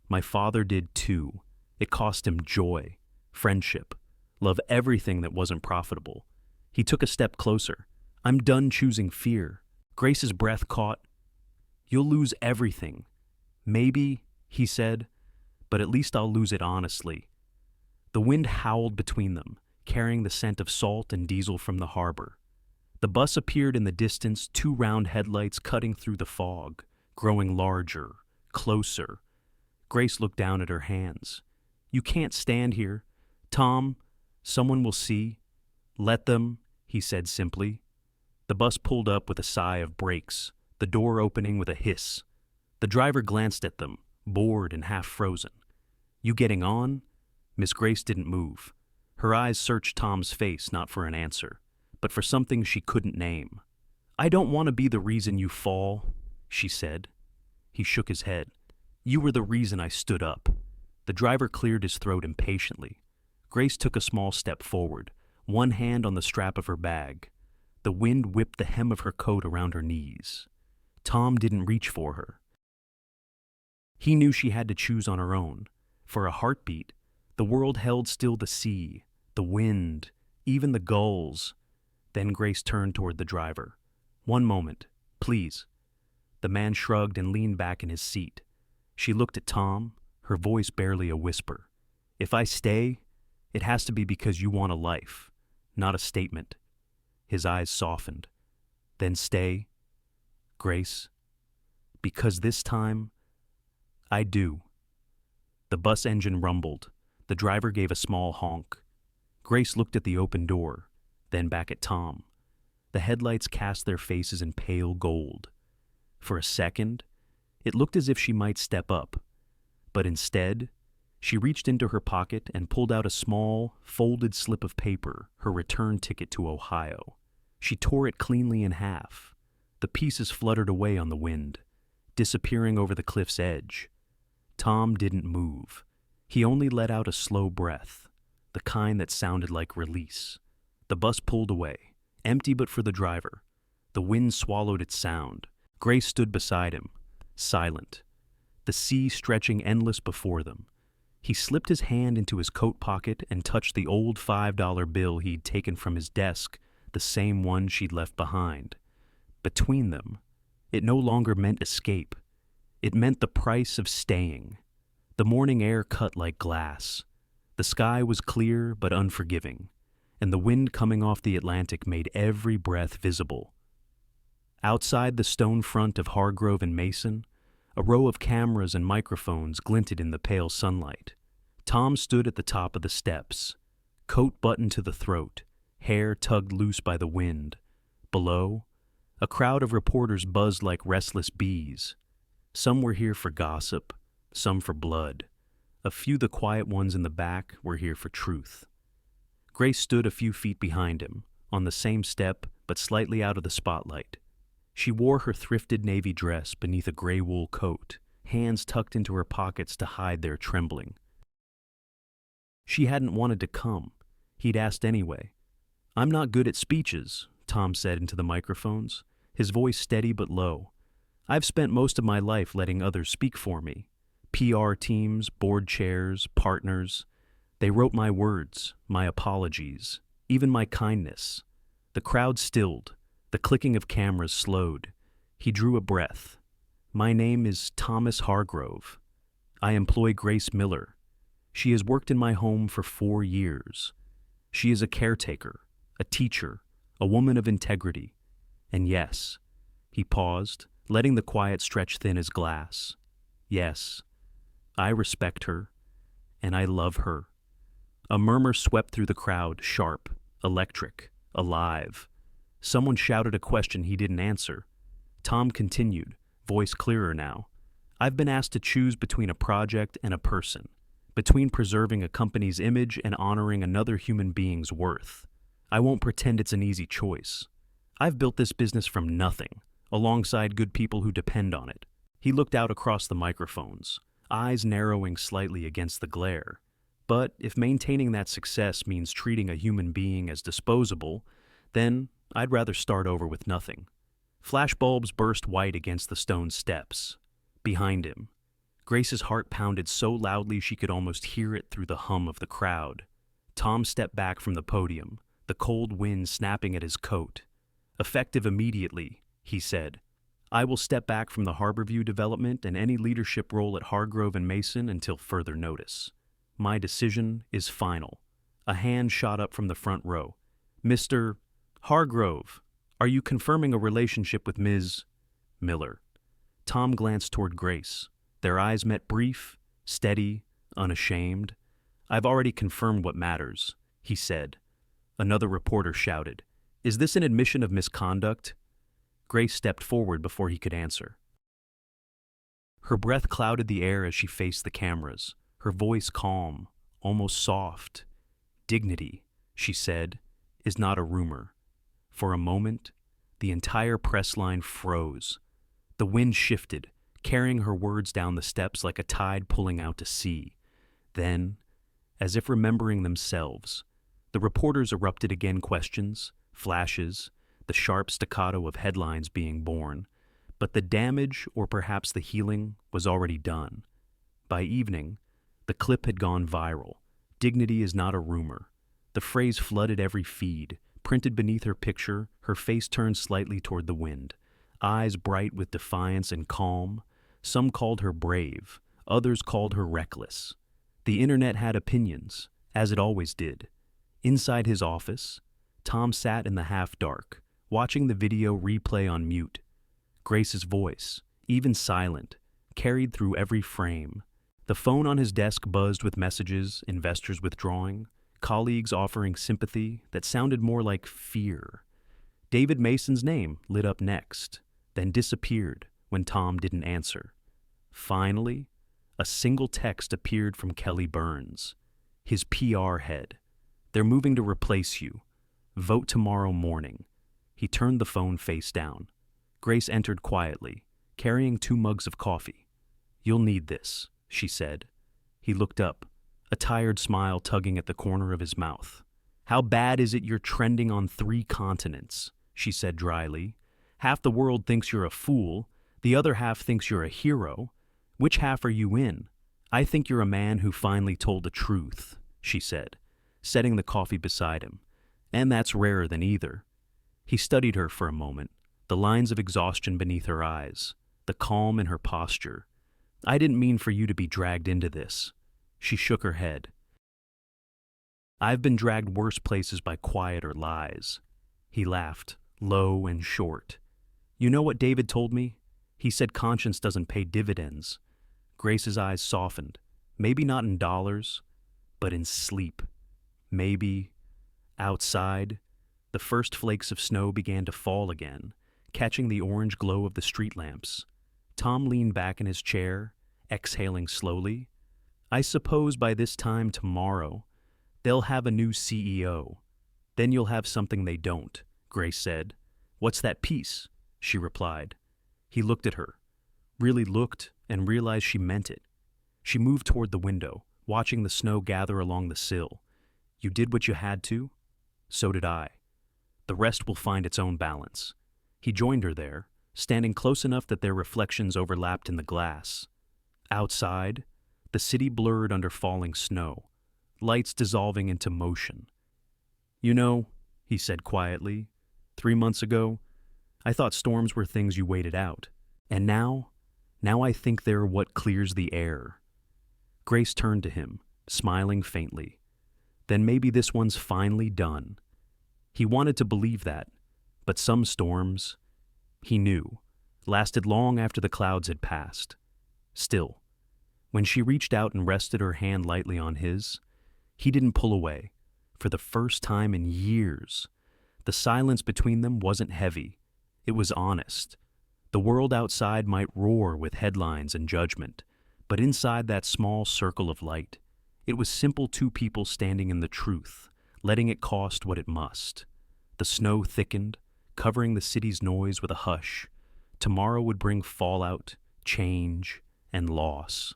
My father did too. It cost him joy, friendship, love, everything that wasn't profitable. He took a step closer. I'm done choosing fear. Grace's breath caught. You'll lose everything. Maybe, he said, but at least I'll lose it honestly. The wind howled between them, carrying the scent of salt and diesel from the harbor. The bus appeared in the distance, two round headlights cutting through the fog, growing larger, closer. Grace looked down at her hands. You can't stand here. Tom, someone will see. Let them, he said simply. The bus pulled up with a sigh of brakes, the door opening with a hiss. The driver glanced at them, bored and half frozen. You getting on? Miss Grace didn't move. Her eyes searched Tom's face not for an answer, but for something she couldn't name. I don't want to be the reason you fall, she said. He shook his head. You were the reason I stood up. The driver cleared his throat impatiently. Grace took a small step forward, one hand on the strap of her bag. The wind whipped the hem of her coat around her knees. Tom didn't reach for her. He knew she had to choose on her own. For a heartbeat, the world held still: the sea, the wind, even the gulls. Then Grace turned toward the driver. "One moment, please." The man shrugged and leaned back in his seat. She looked at Tom, her voice barely a whisper. "If I stay, it has to be because you want a life, not a statement." His eyes softened. "Then stay, Grace, because this time, I do." The bus engine rumbled. The driver gave a small honk. Grace looked at the open door, then back at Tom. The headlights cast their faces in pale gold. For a second, it looked as if she might step up, but instead, she reached into her pocket and pulled out a small, folded slip of paper, her return ticket to Ohio. She tore it cleanly in half. The pieces fluttered away on the wind, disappearing over the cliff's edge. Tom didn't move. He only let out a slow breath, the kind that sounded like release. The bus pulled away, empty but for the driver. The wind swallowed its sound. Grace stood beside him, silent, the sea stretching endless before them. He slipped his hand into his coat pocket and touched the old $5 bill he'd taken from his desk, the same one she'd left behind. Between them, it no longer meant escape. It meant the price of staying. The morning air cut like glass. The sky was clear but unforgiving, and the wind coming off the Atlantic made every breath visible. Outside the stone front of Hargrove and Mason, a row of cameras and microphones glinted in the pale sunlight. Tom stood at the top of the steps, coat buttoned to the throat, hair tugged loose by the wind. Below, a crowd of reporters buzzed like restless bees. Some were here for gossip, some for blood. A few, the quiet ones in the back, were here for truth. Grace stood a few feet behind him, on the same step but slightly out of the spotlight. She wore her thrifted navy dress beneath a gray wool coat, hands tucked into her pockets to hide their trembling. She hadn't wanted to come. He'd asked anyway. "I'm not good at speeches," Tom said into the microphones, his voice steady but low. "I've spent most of my life letting others speak for me. PR teams, board chairs, partners. They wrote my words, my apologies, even my kindness." The crowd stilled. The clicking of cameras slowed. He drew a breath. "My name is Thomas Hargrove. I employ Grace Miller. She has worked in my home for 4 years. She is a caretaker, a teacher, a woman of integrity. And yes," he paused, letting the quiet stretch thin as glass. "Yes, I respect her, and I love her." A murmur swept through the crowd, sharp, electric, alive. Someone shouted a question he didn't answer. Tom continued, voice clearer now. "I've been asked to choose between a project and a person, between preserving a company's image and honoring another human being's worth. I won't pretend it's an easy choice. I've built this business from nothing, alongside good people who depend on it." He looked out across the microphones, eyes narrowing slightly against the glare. "But if maintaining that success means treating a human being as disposable, then I'd rather start over with nothing." Flashbulbs burst white against the stone steps. Behind him, Grace's heart pounded so loudly she could almost hear it through the hum of the crowd. Tom stepped back from the podium, the cold wind snapping at his coat. "Effective immediately," he said. "I will step back from the Harborview development and any leadership role at Hargrove and Mason until further notice. My decision is final." A hand shot up from the front row. "Mr. Hargrove, are you confirming a relationship with Ms. Miller?" Tom glanced toward Grace. Their eyes met, brief, steady, unashamed. "I've already confirmed what matters," he said. Another reporter shouted, "Is this an admission of misconduct?" Grace stepped forward before he could answer. Her breath clouded the air as she faced the cameras, her voice calm, almost soft. "Dignity," she said, "is not a rumor." For a moment, the entire press line froze. The wind shifted, carrying her words down the steps like a tide pulling out to sea. Then, as if remembering themselves, The reporters erupted again, questions, flashes, the sharp staccato of headlines being born. But the damage, or perhaps the healing, was already done. By evening, the clip had gone viral. Dignity is not a rumor. The phrase flooded every feed. Printed beneath her picture, her face turned slightly toward the wind, eyes bright with defiance and calm. Some called her brave, others called her reckless. The internet had opinions, as it always did. Inside his office, Tom sat in the half-dark, watching the video replay on mute. Grace's voice, even silent, carried through every frame. The phone on his desk buzzed with messages, investors withdrawing, colleagues offering sympathy that sounded more like fear. David Mason's name lit up next, then disappeared when Tom didn't answer. Finally, a single text appeared from Kelly Burns, his PR head. "They're moving to replace you. Vote tomorrow morning." He turned the phone face down. Grace entered quietly, carrying 2 mugs of coffee. "You'll need this," she said. He looked up, a tired smile tugging at the corner of his mouth. "How bad is it you're trending on 3 continents?" she said dryly. "Half the world thinks you're a fool, the other half thinks you're a hero. Which half are you in?" "I think you're a man who finally told the truth," she said, setting the coffee beside him. "And that's rarer than either." He studied her for a moment, the lines of exhaustion beneath her eyes, the calm in her posture. "I didn't mean for you to be dragged into this." She shook her head. "I've been dragged worse places by quieter lies." He laughed, low and short. "You know what David told me? He said conscience doesn't pay dividends." Grace's eyes softened, maybe not in dollars, but in sleep. Maybe outside, the first flakes of snow began to fall again, catching the orange glow of the street lamps. Tom leaned back in his chair, exhaling slowly. "I suppose by this time tomorrow, they'll have a new CEO. Then you'll have something they don't," Grace said. "What's that piece?" she replied. He looked at her, really looked, and realized she meant it. She moved toward the window, watching the snow gather along the sill. "You did what you had to? So did I. The rest will find its own balance." He joined her there, standing close enough that their reflections overlapped in the glass. Outside, the city blurred under falling snow, lights dissolving into motion. "You know," he said quietly, 3 months ago, I thought storms were things you waited out. And now I think they're what clears the air." Grace turned to him, smiling faintly. "Then maybe this one's finally done." He wanted to believe that, but some storms, he knew, lasted long after the clouds had passed. Still, when she reached out and rested her hand lightly on his, he didn't pull away. For the first time in years, the silence between them wasn't heavy. It was honest. The world outside might roar with headlines and judgment, but inside that small circle of light, it was simple 2 people standing in the truth, letting it cost what it must. The snow thickened, covering the city's noise with a hush. Tomorrow would bring fallout, change, and loss.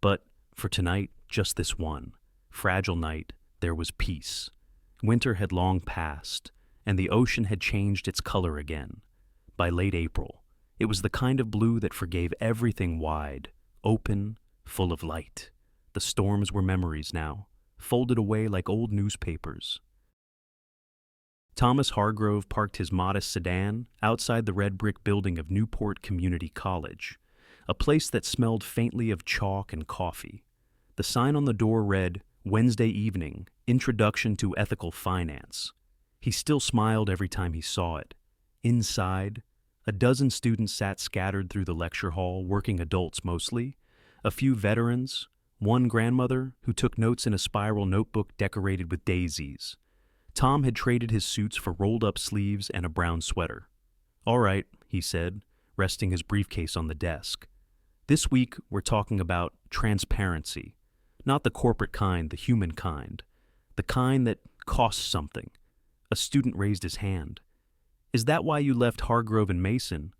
But for tonight, just this one fragile night, there was peace. Winter had long passed, and the ocean had changed its color again. By late April, it was the kind of blue that forgave everything wide, open, full of light. The storms were memories now, folded away like old newspapers. Thomas Hargrove parked his modest sedan outside the red brick building of Newport Community College, a place that smelled faintly of chalk and coffee. The sign on the door read, "Wednesday evening, Introduction to Ethical Finance." He still smiled every time he saw it. Inside, a dozen students sat scattered through the lecture hall, working adults mostly, a few veterans, one grandmother who took notes in a spiral notebook decorated with daisies. Tom had traded his suits for rolled-up sleeves and a brown sweater. "All right," he said, resting his briefcase on the desk. "This week we're talking about transparency. Not the corporate kind, the human kind. The kind that costs something." A student raised his hand. "Is that why you left Hargrove and Mason?"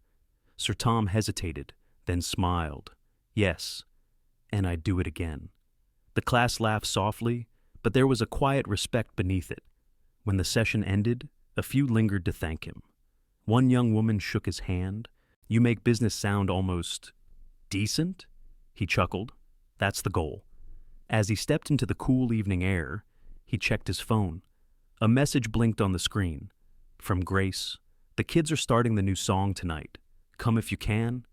Sir Tom hesitated, then smiled. "Yes, and I'd do it again." The class laughed softly, but there was a quiet respect beneath it. When the session ended, a few lingered to thank him. One young woman shook his hand. "You make business sound almost decent?" He chuckled. "That's the goal." As he stepped into the cool evening air, he checked his phone. A message blinked on the screen. From Grace. "The kids are starting the new song tonight. Come if you can."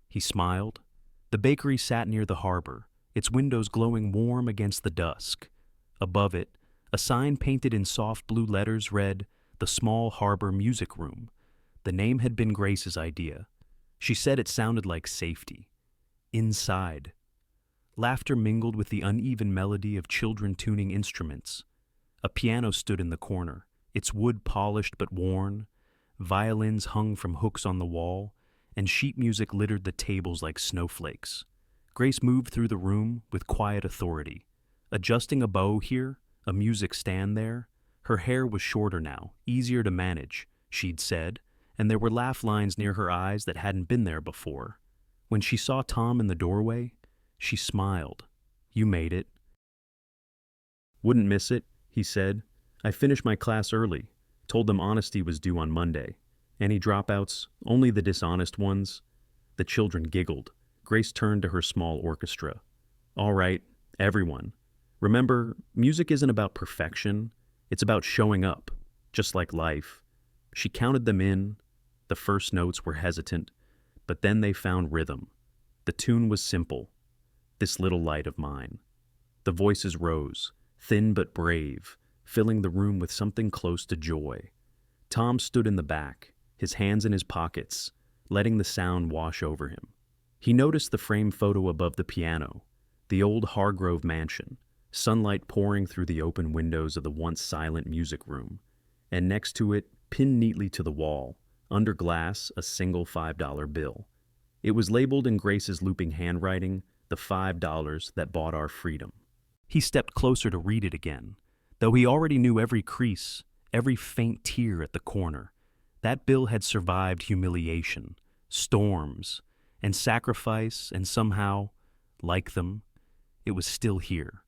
He smiled. The bakery sat near the harbor, its windows glowing warm against the dusk. Above it, a sign painted in soft blue letters read, "The Small Harbor Music Room." The name had been Grace's idea. She said it sounded like safety. Inside. Laughter mingled with the uneven melody of children tuning instruments. A piano stood in the corner, its wood polished but worn. Violins hung from hooks on the wall, and sheet music littered the tables like snowflakes. Grace moved through the room with quiet authority. Adjusting a bow here, a music stand there. Her hair was shorter now, easier to manage, she'd said, and there were laugh lines near her eyes that hadn't been there before. When she saw Tom in the doorway, she smiled. "You made it." "Wouldn't miss it," he said. "I finished my class early. Told them honesty was due on Monday. Any dropouts? Only the dishonest ones." The children giggled. Grace turned to her small orchestra. "All right, everyone. Remember, music isn't about perfection. It's about showing up, just like life." She counted them in. The first notes were hesitant, but then they found rhythm. The tune was simple. "This Little Light of Mine." The voices rose, thin but brave, filling the room with something close to joy. Tom stood in the back, his hands in his pockets, letting the sound wash over him. He noticed the framed photo above the piano, the old Hargrove mansion, sunlight pouring through the open windows of the once silent music room, and next to it, pinned neatly to the wall, under glass, a single $5 bill. It was labeled in Grace's looping handwriting, "The $5 that bought our freedom." He stepped closer to read it again, though he already knew every crease, every faint tear at the corner. That bill had survived humiliation, storms, and sacrifice, and somehow, like them, it was still here.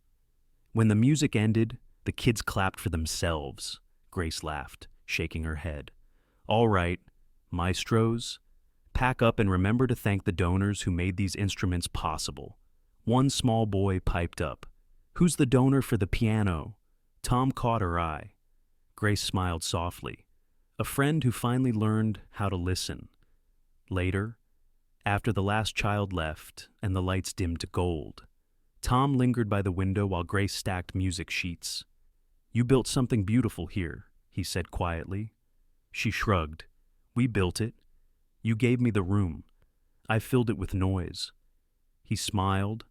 When the music ended, the kids clapped for themselves. Grace laughed, shaking her head. "All right, maestros, pack up and remember to thank the donors who made these instruments possible." One small boy piped up. "Who's the donor for the piano?" Tom caught her eye. Grace smiled softly. "A friend who finally learned how to listen." Later, after the last child left and the lights dimmed to gold, Tom lingered by the window while Grace stacked music sheets. "You built something beautiful here," he said quietly. She shrugged. "We built it. You gave me the room. I filled it with noise." He smiled,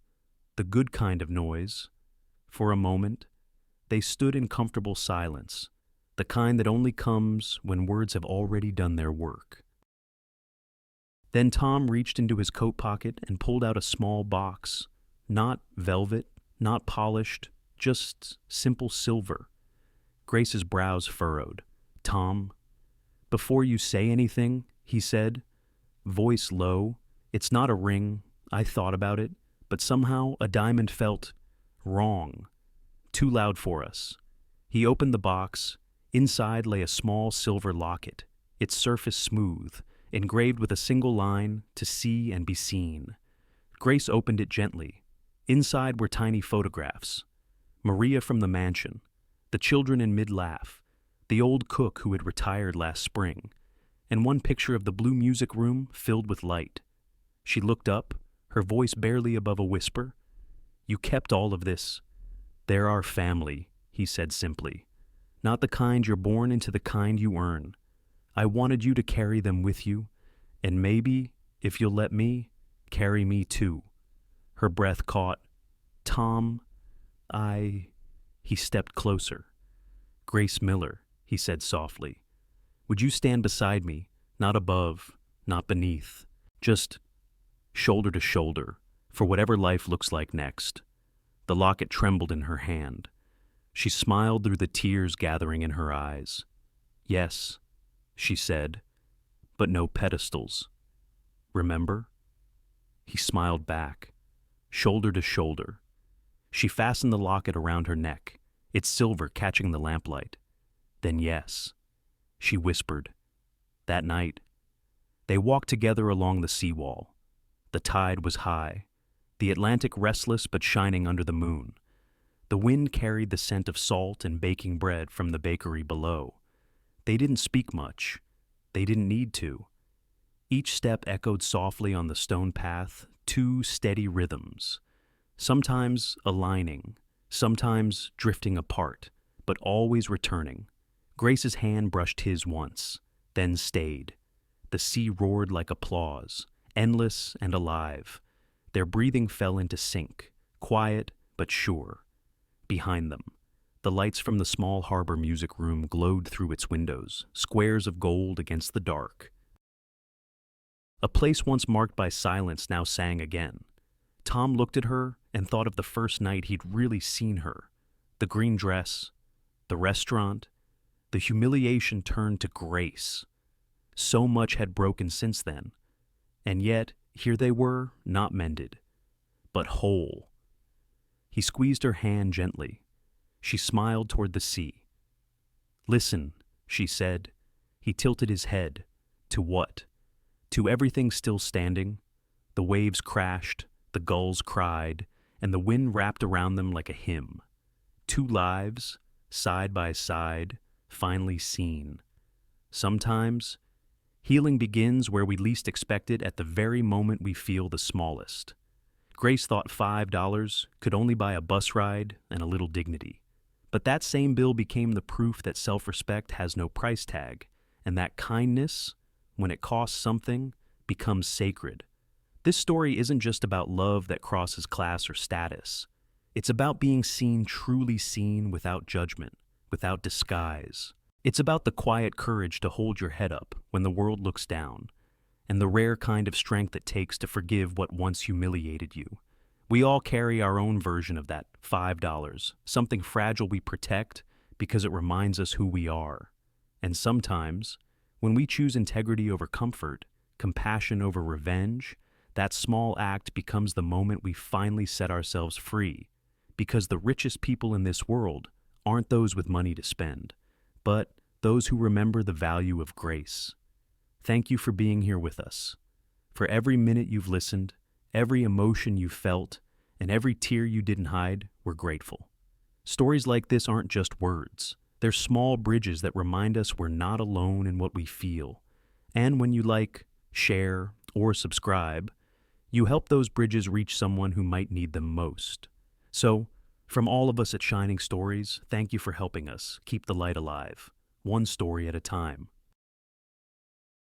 the good kind of noise. For a moment, they stood in comfortable silence, the kind that only comes when words have already done their work. Then Tom reached into his coat pocket and pulled out a small box. Not velvet, not polished, just simple silver. Grace's brows furrowed. "Tom." "Before you say anything," he said, voice low, "it's not a ring. I thought about it, but somehow a diamond felt wrong. Too loud for us." He opened the box. Inside lay a small silver locket, its surface smooth, engraved with a single line, "To see and be seen." Grace opened it gently. Inside were tiny photographs. Maria from the mansion, the children in mid-laugh, the old cook who had retired last spring, and one picture of the blue music room filled with light. She looked up, her voice barely above a whisper. "You kept all of this." "They're our family," he said simply. "Not the kind you're born into, the kind you earn. I wanted you to carry them with you, and maybe, if you'll let me, carry me too." Her breath caught. "Tom, He stepped closer. "Grace Miller," he said softly. "Would you stand beside me, not above, not beneath, just shoulder to shoulder, for whatever life looks like next?" The locket trembled in her hand. She smiled through the tears gathering in her eyes. "Yes," she said, "but no pedestals. Remember?" He smiled back, shoulder to shoulder. She fastened the locket around her neck, its silver catching the lamplight. Then yes, she whispered. That night, they walked together along the seawall. The tide was high, the Atlantic restless but shining under the moon. The wind carried the scent of salt and baking bread from the bakery below. They didn't speak much. They didn't need to. Each step echoed softly on the stone path, two steady rhythms, sometimes aligning, sometimes drifting apart, but always returning. Grace's hand brushed his once, then stayed. The sea roared like applause, endless and alive. Their breathing fell into sync, quiet but sure. Behind them, the lights from the small harbor music room glowed through its windows, squares of gold against the dark. A place once marked by silence now sang again. Tom looked at her and thought of the first night he'd really seen her. The green dress, the restaurant, the humiliation turned to grace. So much had broken since then, and yet here they were, not mended, but whole. He squeezed her hand gently. She smiled toward the sea. Listen, she said. He tilted his head. To what? To everything still standing. The waves crashed, the gulls cried, and the wind wrapped around them like a hymn. Two lives, side by side, finally seen. Sometimes, healing begins where we least expect it at the very moment we feel the smallest. Grace thought $5 could only buy a bus ride and a little dignity. But that same bill became the proof that self-respect has no price tag, and that kindness, when it costs something, becomes sacred. This story isn't just about love that crosses class or status. It's about being seen, truly seen, without judgment, without disguise. It's about the quiet courage to hold your head up when the world looks down, and the rare kind of strength it takes to forgive what once humiliated you. We all carry our own version of that $5, something fragile we protect because it reminds us who we are. And sometimes, when we choose integrity over comfort, compassion over revenge, that small act becomes the moment we finally set ourselves free, because the richest people in this world aren't those with money to spend, but those who remember the value of grace. Thank you for being here with us. For every minute you've listened, every emotion you felt, and every tear you didn't hide, we're grateful. Stories like this aren't just words. They're small bridges that remind us we're not alone in what we feel. And when you like, share, or subscribe, you help those bridges reach someone who might need them most. So, from all of us at Shining Stories, thank you for helping us keep the light alive, one story at a time.